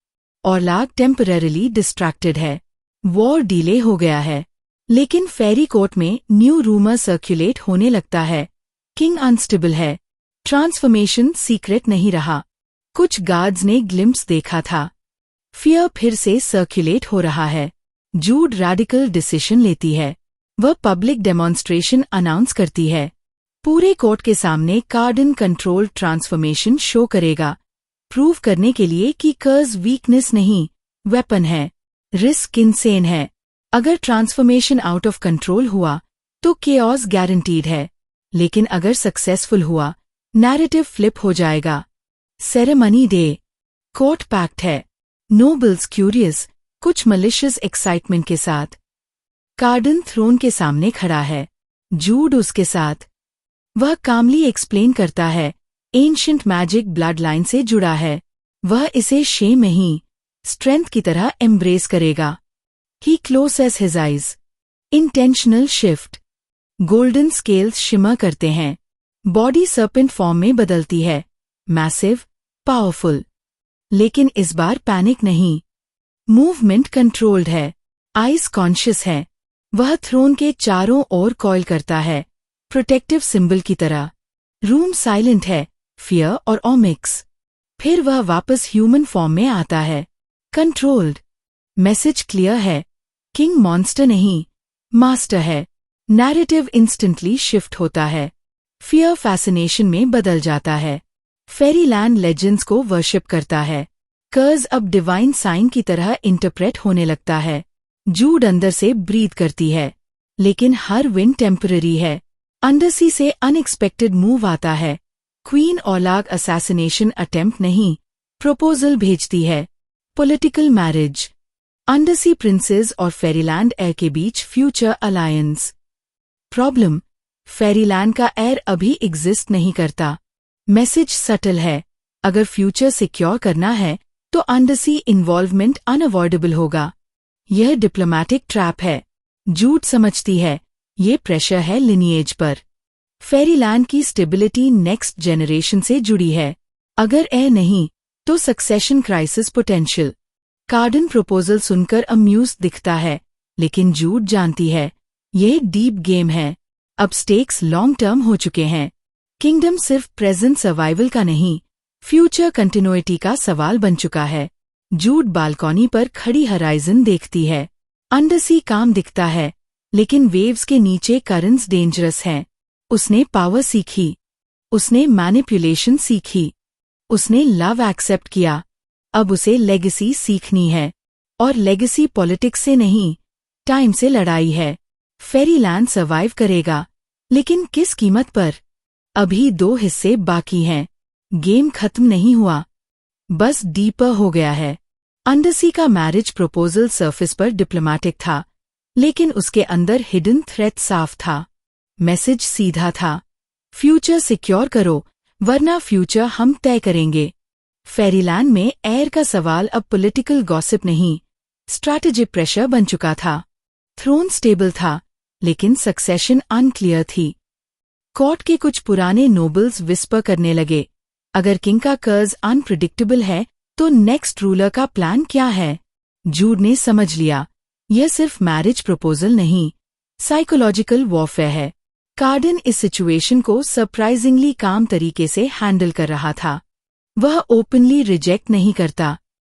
Speaker 1: औलाग टेम्परेरिली डिस्ट्रैक्टेड है। वॉर डिले हो गया है। लेकिन फेरी कोर्ट में न्यू रूमर सर्कुलेट होने लगता है। किंग अनस्टेबल है। ट्रांसफॉर्मेशन सीक्रेट नहीं रहा। कुछ गार्ड्स ने ग्लिम्प्स देखा था। फियर फिर से सर्कुलेट हो रहा है। जूड रैडिकल डिसीजन लेती है। वह पब्लिक डेमोन्स्ट्रेशन अनाउंस करती है। पूरे कोर्ट के सामने कार्डन कंट्रोल ट्रांसफॉर्मेशन शो करेगा, प्रूव करने के लिए कि कर्ज वीकनेस नहीं, वेपन है। रिस्क इनसेन है। अगर ट्रांसफॉर्मेशन आउट ऑफ कंट्रोल हुआ तो केओस गारंटीड है, लेकिन अगर सक्सेसफुल हुआ नैरेटिव फ्लिप हो जाएगा। Ceremony day. कोर्ट पैक्ट है। नोबल्स क्यूरियस, कुछ मलिशियस एक्साइटमेंट के साथ। कार्डन थ्रोन के सामने खड़ा है। जूड उसके साथ। वह कामली एक्सप्लेन करता है, एंशिएंट मैजिक ब्लड लाइन से जुड़ा है। वह इसे शेम नहीं, स्ट्रेंथ की तरह एम्ब्रेस करेगा। He closes his eyes. Intentional shift. Golden scales shimmer करते हैं। बॉडी सर्पेंट फॉर्म में बदलती है, मैसिव, पावरफुल। लेकिन इस बार पैनिक नहीं। मूवमेंट कंट्रोल्ड है, आइज कॉन्शियस है। वह थ्रोन के चारों ओर कॉइल करता है, प्रोटेक्टिव सिंबल की तरह। रूम साइलेंट है, फियर और ऑमिक्स। फिर वह वापस ह्यूमन फॉर्म में आता है, कंट्रोल्ड। मैसेज क्लियर है, किंग मॉन्स्टर नहीं, मास्टर है। नैरेटिव इंस्टेंटली शिफ्ट होता है, फियर फैसिनेशन में बदल जाता है। फेरीलैंड लेजेंड्स को वर्शिप करता है। कर्ज अब डिवाइन साइन की तरह इंटरप्रेट होने लगता है। जूड अंदर से ब्रीथ करती है, लेकिन हर विन टेम्पररी है। अंडरसी से अनएक्सपेक्टेड मूव आता है। क्वीन ओलाग असैसिनेशन अटेम्प्ट नहीं, प्रपोजल भेजती है। Political marriage. अंडरसी प्रिंसेस और फेरीलैंड एयर के बीच फ्यूचर अलायंस। प्रॉब्लम, फेरीलैंड का एयर अभी एग्जिस्ट नहीं करता। मैसेज सटल है, अगर फ्यूचर सिक्योर करना है तो अंडरसी इन्वॉल्वमेंट अनअवॉइडेबल होगा। यह डिप्लोमैटिक ट्रैप है। जूड समझती है, ये प्रेशर है लिनिएज पर। फेरीलैंड की स्टेबिलिटी नेक्स्ट जेनरेशन से जुड़ी है। अगर एयर नहीं तो सक्सेशन क्राइसिस पोटेंशियल। कार्डन प्रपोजल सुनकर अम्यूज दिखता है, लेकिन जूड जानती है, यह डीप गेम है। अब स्टेक्स लॉन्ग टर्म हो चुके हैं। किंगडम सिर्फ प्रेजेंट सर्वाइवल का नहीं, फ्यूचर कंटिन्यूटी का सवाल बन चुका है। जूड बालकॉनी पर खड़ी हराइजन देखती है। अंडरसी काम दिखता है, लेकिन वेव्स के नीचे करंट्स डेंजरस हैं। उसने पावर सीखी, उसने मैनिपुलेशन सीखी, उसने लव एक्सेप्ट किया। अब उसे लेगेसी सीखनी है, और लेगेसी पॉलिटिक्स से नहीं, टाइम से लड़ाई है। फेरीलैंड सर्वाइव करेगा, लेकिन किस कीमत पर? अभी 2 हिस्से बाकी हैं। गेम खत्म नहीं हुआ, बस डीपर हो गया है। अंडरसी का मैरिज प्रपोजल सरफेस पर डिप्लोमैटिक था, लेकिन उसके अंदर हिडन थ्रेट साफ था। मैसेज सीधा था, फ्यूचर सिक्योर करो, वरना फ्यूचर हम तय करेंगे। फेरीलैंड में एयर का सवाल अब पॉलिटिकल गॉसिप नहीं, स्ट्रैटेजिक प्रेशर बन चुका था। थ्रोन स्टेबल था, लेकिन सक्सेशन अनक्लियर थी। कोर्ट के कुछ पुराने नोबल्स विस्पर करने लगे, अगर किंग का कर्ज अनप्रिडिक्टेबल है तो नेक्स्ट रूलर का प्लान क्या है? जूड ने समझ लिया, यह सिर्फ मैरिज प्रपोजल नहीं, साइकोलॉजिकल वॉरफेयर है। कार्डन इस सिचुएशन को सरप्राइजिंगली काम तरीके से हैंडल कर रहा था। वह ओपनली रिजेक्ट नहीं करता,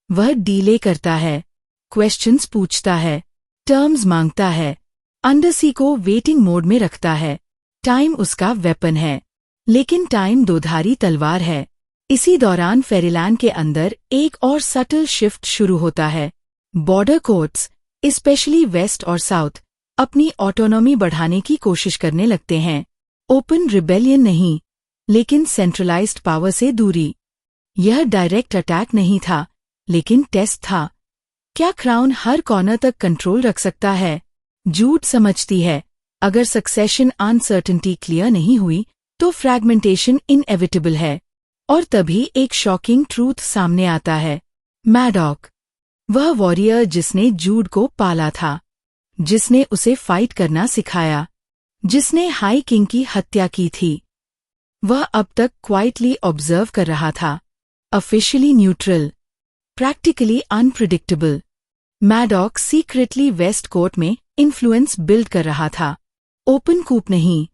Speaker 1: वह डीले करता है, क्वेश्चंस पूछता है, टर्म्स मांगता है, अंडरसी को वेटिंग मोड में रखता है। टाइम उसका वेपन है, लेकिन टाइम दोधारी तलवार है। इसी दौरान फेरीलैंड के अंदर एक और सटल शिफ्ट शुरू होता है। बॉर्डर कोर्ट्स, स्पेशली वेस्ट और साउथ, अपनी ऑटोनॉमी बढ़ाने की कोशिश करने लगते हैं। ओपन रिबेलियन नहीं, लेकिन सेंट्रलाइज्ड पावर से दूरी। यह डायरेक्ट अटैक नहीं था, लेकिन टेस्ट था। क्या क्राउन हर कॉर्नर तक कंट्रोल रख सकता है? जूड समझती है, अगर सक्सेशन अनसर्टेनिटी क्लियर नहीं हुई तो फ्रैगमेंटेशन इनएविटेबल है। और तभी एक शॉकिंग ट्रूथ सामने आता है। मैडॉक, वह वॉरियर जिसने जूड को पाला था, जिसने उसे फाइट करना सिखाया, जिसने हाई किंग की हत्या की थी, वह अब तक क्वाइटली ऑब्जर्व कर रहा था। Officially neutral, practically unpredictable. Madoc secretly West Court में इन्फ्लुएंस बिल्ड कर रहा था। ओपन कूप नहीं,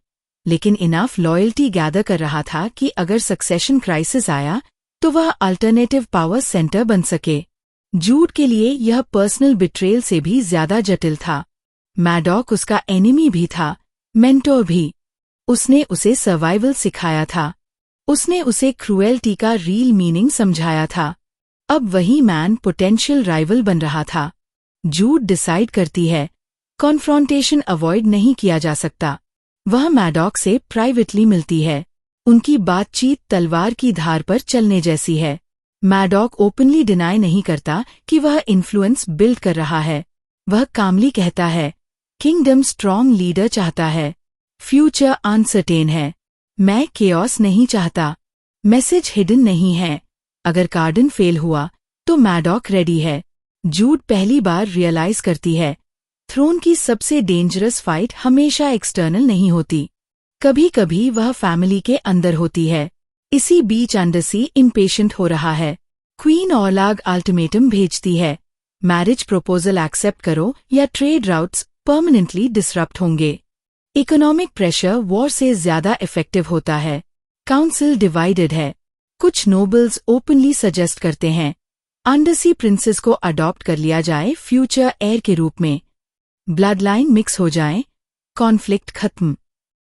Speaker 1: लेकिन इनफ लॉयल्टी गैदर कर रहा था कि अगर सक्सेशन क्राइसिस आया तो वह अल्टरनेटिव पावर सेंटर बन सके। जूड के लिए यह पर्सनल बिट्रेयल से भी ज्यादा जटिल था। मैडॉक उसका एनिमी भी था, मेंटोर भी। उसने उसे सर्वाइवल सिखाया था, उसने उसे क्रूएल्टी का रियल मीनिंग समझाया था। अब वही मैन पोटेंशियल राइवल बन रहा था। जूड डिसाइड करती है, कॉन्फ्रॉन्टेशन अवॉइड नहीं किया जा सकता। वह मैडॉक से प्राइवेटली मिलती है। उनकी बातचीत तलवार की धार पर चलने जैसी है। मैडॉक ओपनली डिनाई नहीं करता कि वह इन्फ्लुएंस बिल्ड कर रहा है। वह कामली कहता है, किंगडम स्ट्रॉन्ग लीडर चाहता है, फ्यूचर अनसर्टेन है, मैं केओस नहीं चाहता। मैसेज हिडन नहीं है, अगर कार्डन फेल हुआ तो मैडॉक रेडी है। जूड पहली बार रियलाइज करती है थ्रोन की सबसे डेंजरस फाइट हमेशा एक्सटर्नल नहीं होती, कभी कभी वह फैमिली के अंदर होती है। इसी बीच अंडरसी इम्पेशेंट हो रहा है। क्वीन ओलाग अल्टीमेटम भेजती है, मैरिज प्रपोजल एक्सेप्ट करो या ट्रेड राउट्स परमानेंटली डिसरप्ट होंगे। इकोनॉमिक प्रेशर वॉर से ज्यादा इफेक्टिव होता है। काउंसिल डिवाइडेड है। कुछ नोबल्स ओपनली सजेस्ट करते हैं अंडरसी प्रिंसेस को अडॉप्ट कर लिया जाए फ्यूचर एयर के रूप में, ब्लड लाइन मिक्स हो जाए, कॉन्फ्लिक्ट खत्म।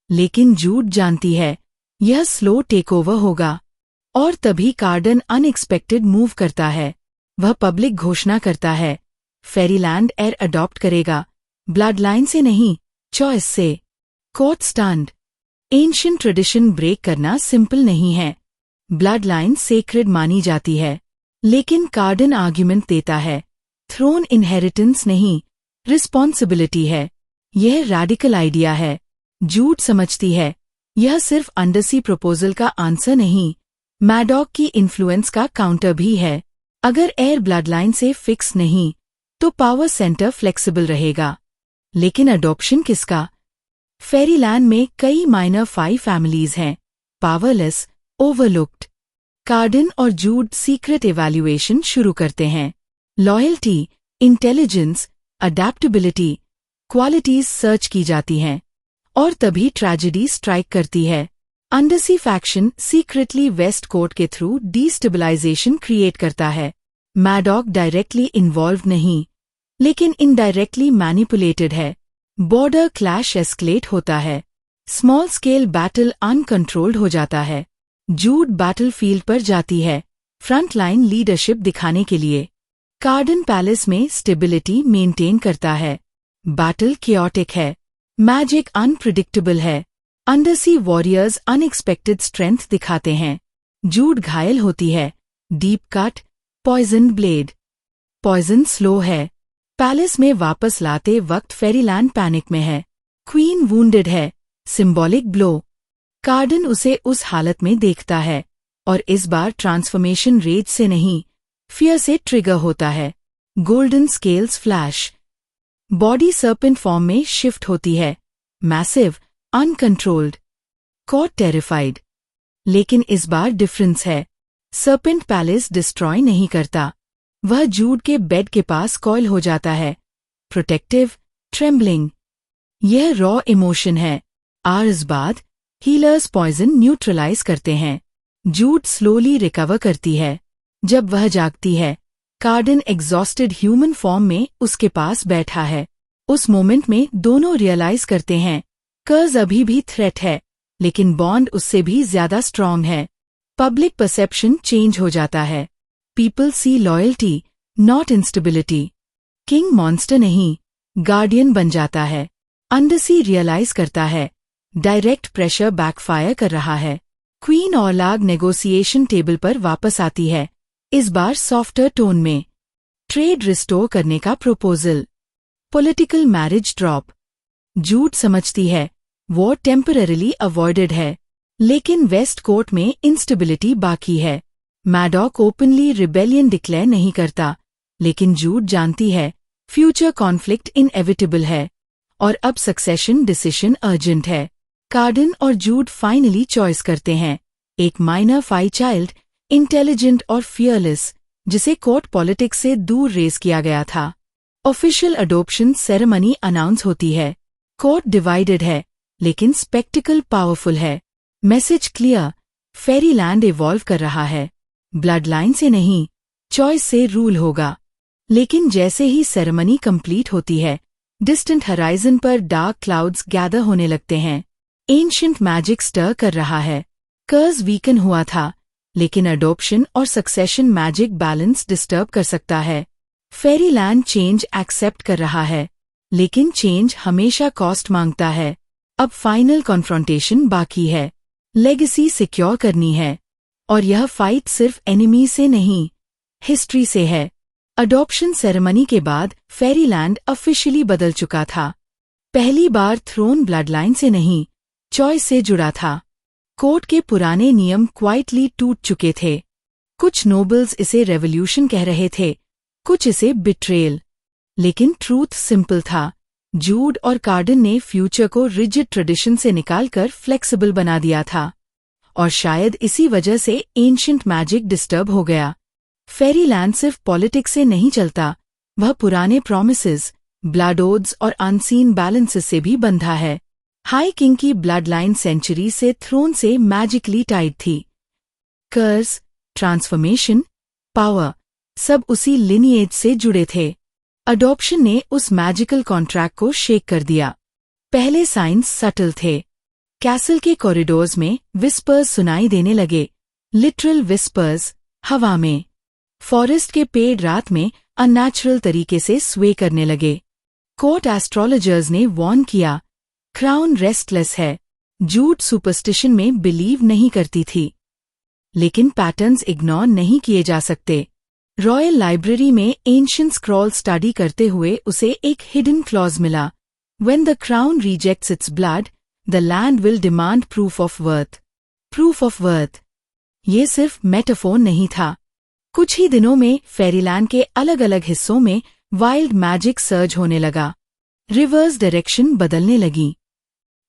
Speaker 1: लेकिन जूड जानती है यह स्लो टेकओवर होगा। और तभी कार्डन अनएक्सपेक्टेड मूव करता है। वह पब्लिक घोषणा करता है फेरीलैंड एयर अडॉप्ट करेगा, ब्लड लाइन से नहीं, चॉइस से। Court stand. Ancient tradition break करना सिंपल नहीं है। ब्लड लाइन सेक्रेड मानी जाती है। लेकिन कार्डन आर्ग्यूमेंट देता है थ्रोन इनहेरिटेंस नहीं, रिस्पॉन्सिबिलिटी है। यह रैडिकल आइडिया है। जूड समझती है यह सिर्फ अंडरसी प्रपोजल का आंसर नहीं, मैडॉक की इन्फ्लुएंस का काउंटर भी है। अगर एयर ब्लड लाइन से फिक्स नहीं तो पावर सेंटर फ्लेक्सिबल रहेगा। लेकिन अडॉप्शन किसका? फेरीलैंड में कई माइनर 5 फैमिलीज हैं, पावरलेस, ओवरलुक्ड। कार्डन और जूड सीक्रेट इवैल्यूएशन शुरू करते हैं। Loyalty, intelligence, adaptability, qualities search की जाती हैं। और तभी ट्रेजेडी स्ट्राइक करती है। Undersea faction secretly West Court के थ्रू डिस्टेबलाइजेशन क्रिएट करता है। मैडॉक डायरेक्टली इन्वॉल्व नहीं, लेकिन इनडायरेक्टली मैनिपुलेटेड है। बॉर्डर क्लैश एस्केलेट होता है। स्मॉल स्केल बैटल अनकंट्रोल्ड हो जाता है। जूड बैटलफील्ड पर जाती है फ्रंटलाइन लीडरशिप दिखाने के लिए। कार्डन पैलेस में स्टेबिलिटी मेंटेन करता है। बैटल क्योटिक है। मैजिक अनप्रिडिक्टेबल है। अंडरसी वॉरियर्स अनएक्सपेक्टेड स्ट्रेंथ दिखाते हैं। जूड घायल होती है। Deep cut, poison blade. Poison slow है। पैलेस में वापस लाते वक्त फेरीलैंड पैनिक में है। क्वीन वूंडेड है, सिंबॉलिक ब्लो। कार्डन उसे उस हालत में देखता है और इस बार ट्रांसफॉर्मेशन रेज से नहीं, फियर से ट्रिगर होता है। Golden scales flash. Body serpent form में शिफ्ट होती है, मैसिव, अनकंट्रोल्ड। Court terrified. लेकिन इस बार डिफरेंस है। सर्पेंट पैलेस डिस्ट्रॉय नहीं करता, वह जूड के बेड के पास कॉइल हो जाता है, प्रोटेक्टिव, ट्रेम्बलिंग। यह रॉ इमोशन है। आवर्स बाद हीलर्स पॉइजन न्यूट्रलाइज करते हैं। जूड स्लोली रिकवर करती है। जब वह जागती है, कार्डन एग्जॉस्टेड ह्यूमन फॉर्म में उसके पास बैठा है। उस मोमेंट में दोनों रियलाइज करते हैं कर्ज अभी भी थ्रेट है, लेकिन बॉन्ड उससे भी ज्यादा स्ट्रांग है। पब्लिक परसेप्शन चेंज हो जाता है। People see loyalty, not instability. King monster नहीं, गार्डियन बन जाता है। अंडरसी रियलाइज करता है डायरेक्ट प्रेशर बैकफायर कर रहा है। क्वीन ओलाग नेगोशिएशन टेबल पर वापस आती है, इस बार सॉफ्टर टोन में। ट्रेड रिस्टोर करने का proposal. Political marriage drop. Jude समझती है वॉर टेम्पररीली अवॉइडेड है, लेकिन वेस्ट कोर्ट में इंस्टेबिलिटी बाकी है। मैडॉक ओपनली रिबेलियन डिक्लेयर नहीं करता, लेकिन जूड जानती है फ्यूचर कॉन्फ्लिक्ट इनएविटेबल है और अब सक्सेशन डिसीजन अर्जेंट है। कार्डन और जूड फाइनली चॉइस करते हैं एक माइनर 5 चाइल्ड, इंटेलिजेंट और फियरलेस, जिसे कोर्ट पॉलिटिक्स से दूर रेस किया गया था। ऑफिशियल अडॉप्शन सेरेमनी अनाउंस होती है। कोर्ट डिवाइडेड है, लेकिन स्पेक्टिकल पावरफुल है। मैसेज क्लियर, फेरीलैंड इवॉल्व कर रहा है। ब्लड लाइन से नहीं, चॉइस से रूल होगा। लेकिन जैसे ही सेरेमनी कंप्लीट होती है, डिस्टेंट हराइजन पर डार्क क्लाउड्स गैदर होने लगते हैं। एंशिएंट मैजिक स्टर कर रहा है। कर्ज वीकन हुआ था, लेकिन अडॉप्शन और सक्सेशन मैजिक बैलेंस डिस्टर्ब कर सकता है। फेरीलैंड चेंज एक्सेप्ट कर रहा है, लेकिन चेंज हमेशा कॉस्ट मांगता है। अब फाइनल कॉन्फ्रंटेशन बाकी है। लेगेसी सिक्योर करनी है, और यह फाइट सिर्फ एनिमी से नहीं, हिस्ट्री से है। अडॉप्शन सेरेमनी के बाद फेरीलैंड ऑफिशियली बदल चुका था। पहली बार थ्रोन ब्लडलाइन से नहीं, चॉइस से जुड़ा था। कोर्ट के पुराने नियम क्वाइटली टूट चुके थे। कुछ नोबल्स इसे रेवोल्यूशन कह रहे थे, कुछ इसे बिट्रेयल। लेकिन ट्रूथ सिंपल था। जूड और कार्डन ने फ्यूचर को रिजिड ट्रेडिशन से निकालकर फ्लेक्सिबल बना दिया था, और शायद इसी वजह से एंशिएंट मैजिक डिस्टर्ब हो गया। फेरीलैंड सिर्फ पॉलिटिक्स से नहीं चलता, वह पुराने प्रॉमिसेस, ब्लड ओड्स और अनसीन बैलेंसेस से भी बंधा है। हाई किंग की ब्लड लाइन सेंचुरी से थ्रोन से मैजिकली टाइड थी। कर्स, ट्रांसफॉर्मेशन, पावर, सब उसी लिनिएज से जुड़े थे। अडॉप्शन ने उस मैजिकल कॉन्ट्रैक्ट को शेक कर दिया। पहले साइंस सटल थे। कैसल के कॉरिडोर्स में विस्पर्स सुनाई देने लगे, लिटरल विस्पर्स, हवा में। फॉरेस्ट के पेड़ रात में अननेचुरल तरीके से स्वे करने लगे। कोर्ट एस्ट्रोलॉजर्स ने वॉर्न किया, क्राउन रेस्टलेस है। जूड सुपरस्टिशन में बिलीव नहीं करती थी, लेकिन पैटर्न्स इग्नोर नहीं किए जा सकते। रॉयल लाइब्रेरी में एंशिएंट स्क्रॉल स्टडी करते हुए उसे एक हिडन क्लॉज मिला, when the crown rejects its blood, the land will demand proof of worth. Proof of worth, ये सिर्फ मेटाफोर नहीं था। कुछ ही दिनों में फेरीलैंड के अलग अलग हिस्सों में वाइल्ड मैजिक सर्ज होने लगा। रिवर्स डायरेक्शन बदलने लगी।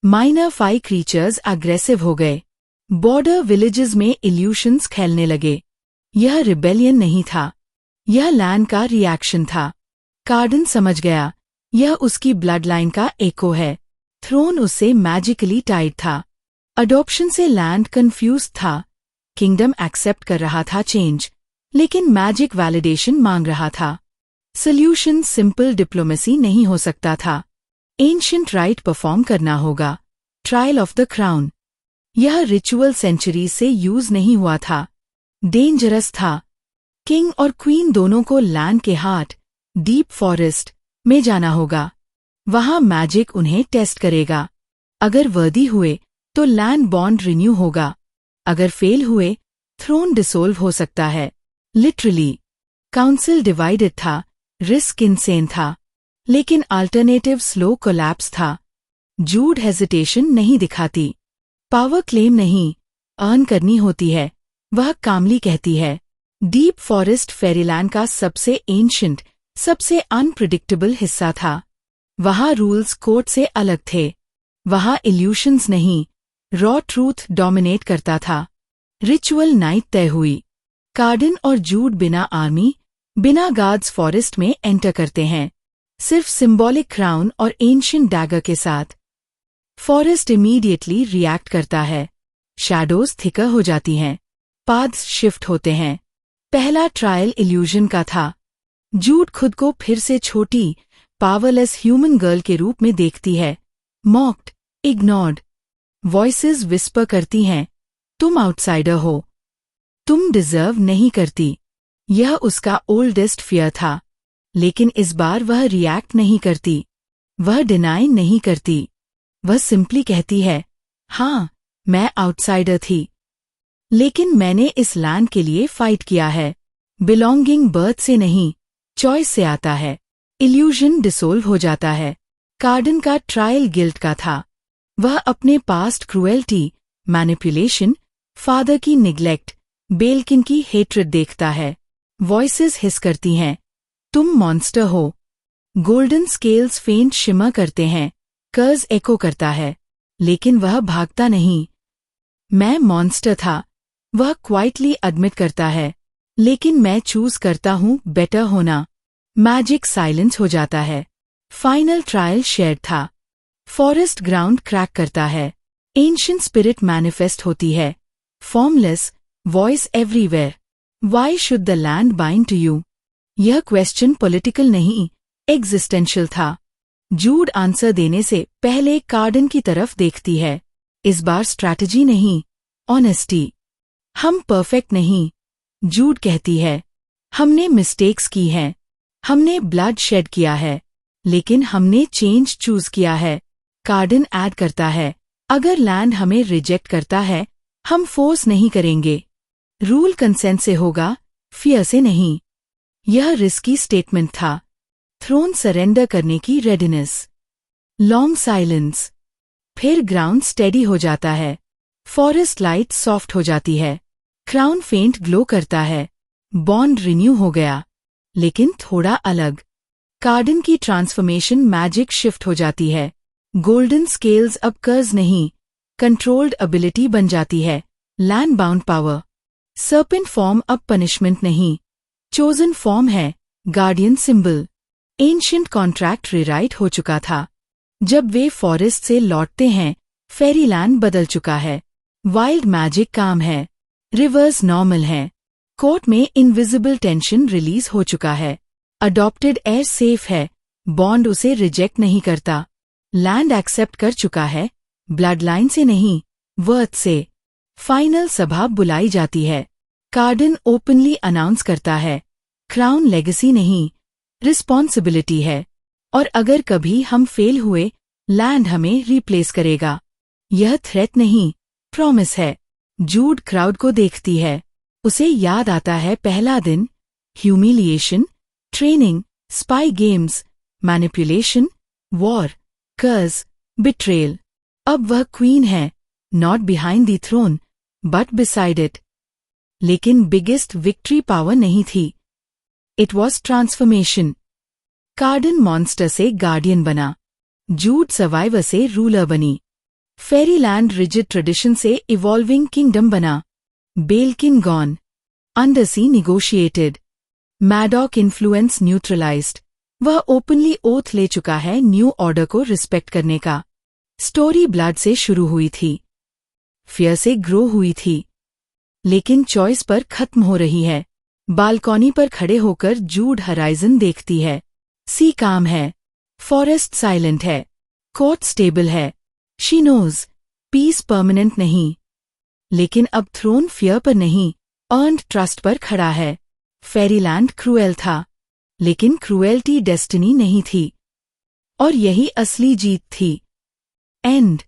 Speaker 1: माइनर फाई क्रीचर्स अग्रेसिव हो गए। बॉर्डर विलेजेस में इल्यूशंस खेलने लगे। यह रिबेलियन नहीं था, यह लैंड का रिएक्शन था। कार्डन समझ गया, यह उसकी ब्लड लाइन का एको है। थ्रोन उससे मैजिकली टाइड था। अडॉप्शन से लैंड कंफ्यूज था। किंगडम एक्सेप्ट कर रहा था चेंज, लेकिन मैजिक वैलिडेशन मांग रहा था। सॉल्यूशन सिंपल डिप्लोमेसी नहीं हो सकता था। एंशिएंट राइट परफॉर्म करना होगा। ट्रायल ऑफ द क्राउन, यह रिचुअल सेंचुरी से यूज नहीं हुआ था। डेंजरस था। किंग और क्वीन दोनों को लैंड के हार्ट, डीप फॉरेस्ट में जाना होगा। वहां मैजिक उन्हें टेस्ट करेगा। अगर वर्दी हुए तो लैंड बॉन्ड रिन्यू होगा, अगर फेल हुए थ्रोन डिसोल्व हो सकता है। लिटरली काउंसिल डिवाइडेड था, रिस्क इनसेन था, लेकिन अल्टरनेटिव स्लो कोलैप्स था। जूड हेजिटेशन नहीं दिखाती। पावर क्लेम नहीं, अर्न करनी होती है, वह कामली कहती है। डीप फॉरेस्ट फेरीलैंड का सबसे एंशिएंट, सबसे अनप्रिडिक्टेबल हिस्सा था। वहां रूल्स कोर्ट से अलग थे। वहां इल्यूशंस नहीं, रॉ ट्रूथ डोमिनेट करता था। रिचुअल नाइट तय हुई। कार्डन और जूड बिना आर्मी, बिना गार्ड्स फॉरेस्ट में एंटर करते हैं, सिर्फ सिंबॉलिक क्राउन और एंशिएंट डैगर के साथ। फॉरेस्ट इमीडिएटली रिएक्ट करता है। शैडोज थिकर हो जाती हैं, पाथ्स शिफ्ट होते हैं। पहला ट्रायल इल्यूजन का था। जूड खुद को फिर से छोटी, पावरलेस ह्यूमन गर्ल के रूप में देखती है। Mocked, ignored. वॉइसेस विस्पर करती हैं, तुम आउटसाइडर हो, तुम डिजर्व नहीं करती। यह उसका ओल्डेस्ट फियर था। लेकिन इस बार वह रिएक्ट नहीं करती, वह डिनाई नहीं करती। वह सिंपली कहती है, हाँ, मैं आउटसाइडर थी, लेकिन मैंने इस लैंड के लिए फाइट किया है। बिलोंगिंग बर्थ से नहीं, चॉइस से आता है। इल्यूजन डिसोल्व हो जाता है। कार्डन का ट्रायल गिल्ट का था। वह अपने पास्ट क्रुएल्टी, मैनिपुलेशन, फादर की निग्लेक्ट, बेलकिन की हेट्रेड देखता है। वॉइसेस हिस करती हैं, तुम मॉन्स्टर हो। गोल्डन स्केल्स फेंट शिमर करते हैं, कर्ज एको करता है, लेकिन वह भागता नहीं। मैं मॉन्स्टर था, वह क्वाइटली एडमिट करता है, लेकिन मैं चूज करता हूँ बेटर होना। मैजिक साइलेंस हो जाता है। फाइनल ट्रायल शेयर था। फॉरेस्ट ग्राउंड क्रैक करता है। एंशिएंट स्पिरिट मैनिफेस्ट होती है। Formless, voice everywhere. Why should the land bind to you? यह क्वेश्चन पॉलिटिकल नहीं, एग्जिस्टेंशियल था। जूड आंसर देने से पहले कार्डन की तरफ देखती है। इस बार स्ट्रैटेजी नहीं, ऑनेस्टी। हम परफेक्ट नहीं, जूड कहती है। हमने मिस्टेक्स की हैं, हमने ब्लड शेड किया है, लेकिन हमने चेंज चूज किया है। कार्डन ऐड करता है, अगर लैंड हमें रिजेक्ट करता है, हम फोर्स नहीं करेंगे। रूल कंसेंट से होगा, फियर से नहीं। यह रिस्की स्टेटमेंट था। थ्रोन सरेंडर करने की रेडीनेस। Long silence. फिर ग्राउंड स्टेडी हो जाता है। फॉरेस्ट लाइट सॉफ्ट हो जाती है। क्राउन फेंट ग्लो करता है। बॉन्ड रिन्यू हो गया, लेकिन थोड़ा अलग। कार्डन की ट्रांसफॉर्मेशन मैजिक शिफ्ट हो जाती है। गोल्डन स्केल्स अब कर्ज नहीं, कंट्रोल्ड एबिलिटी बन जाती है। Land bound power. Serpent form अब पनिशमेंट नहीं, चोजन फॉर्म है, guardian symbol. Ancient contract rewrite हो चुका था। जब वे फॉरेस्ट से लौटते हैं, फेरीलैंड बदल चुका है। वाइल्ड मैजिक काम है, रिवर्स नॉर्मल हैं। कोर्ट में इनविजिबल टेंशन रिलीज हो चुका है। अडॉप्टेड एयर सेफ है, बॉन्ड उसे रिजेक्ट नहीं करता। लैंड एक्सेप्ट कर चुका है, ब्लड लाइन से नहीं, वर्थ से। फाइनल सभा बुलाई जाती है। कार्डन ओपनली अनाउंस करता है, क्राउन लेगेसी नहीं, रिस्पॉन्सिबिलिटी है, और अगर कभी हम फेल हुए, लैंड हमें रिप्लेस करेगा। यह थ्रेट नहीं, प्रॉमिस है। जूड क्राउड को देखती है। उसे याद आता है पहला दिन, humiliation, training, spy games, manipulation, war, कर्ज, बिट्रेल। अब वह क्वीन है, not behind the throne, but beside it. लेकिन बिगेस्ट विक्ट्री पावर नहीं थी, it was transformation. Cardan monster से गार्डियन बना, जूड सर्वाइवर से रूलर बनी। फेरीलैंड रिजिड ट्रेडिशन से इवॉल्विंग किंगडम बना। Balekin gone, Undersea negotiated, Madoc influence neutralised. वह ओपनली ओथ ले चुका है न्यू ऑर्डर को रिस्पेक्ट करने का। स्टोरी ब्लड से शुरू हुई थी, फियर से ग्रो हुई थी, लेकिन चॉइस पर खत्म हो रही है। बालकॉनी पर खड़े होकर जूड हराइजन देखती है। सी काम है, फॉरेस्ट साइलेंट है, कोर्ट स्टेबल है। शी नोज, पीस परमानेंट नहीं। लेकिन अब थ्रोन फियर पर नहीं, अर्न्ड ट्रस्ट पर खड़ा है। फेरीलैंड क्रूएल था, लेकिन क्रूएल्टी डेस्टिनी नहीं थी। और यही असली जीत थी। एंड।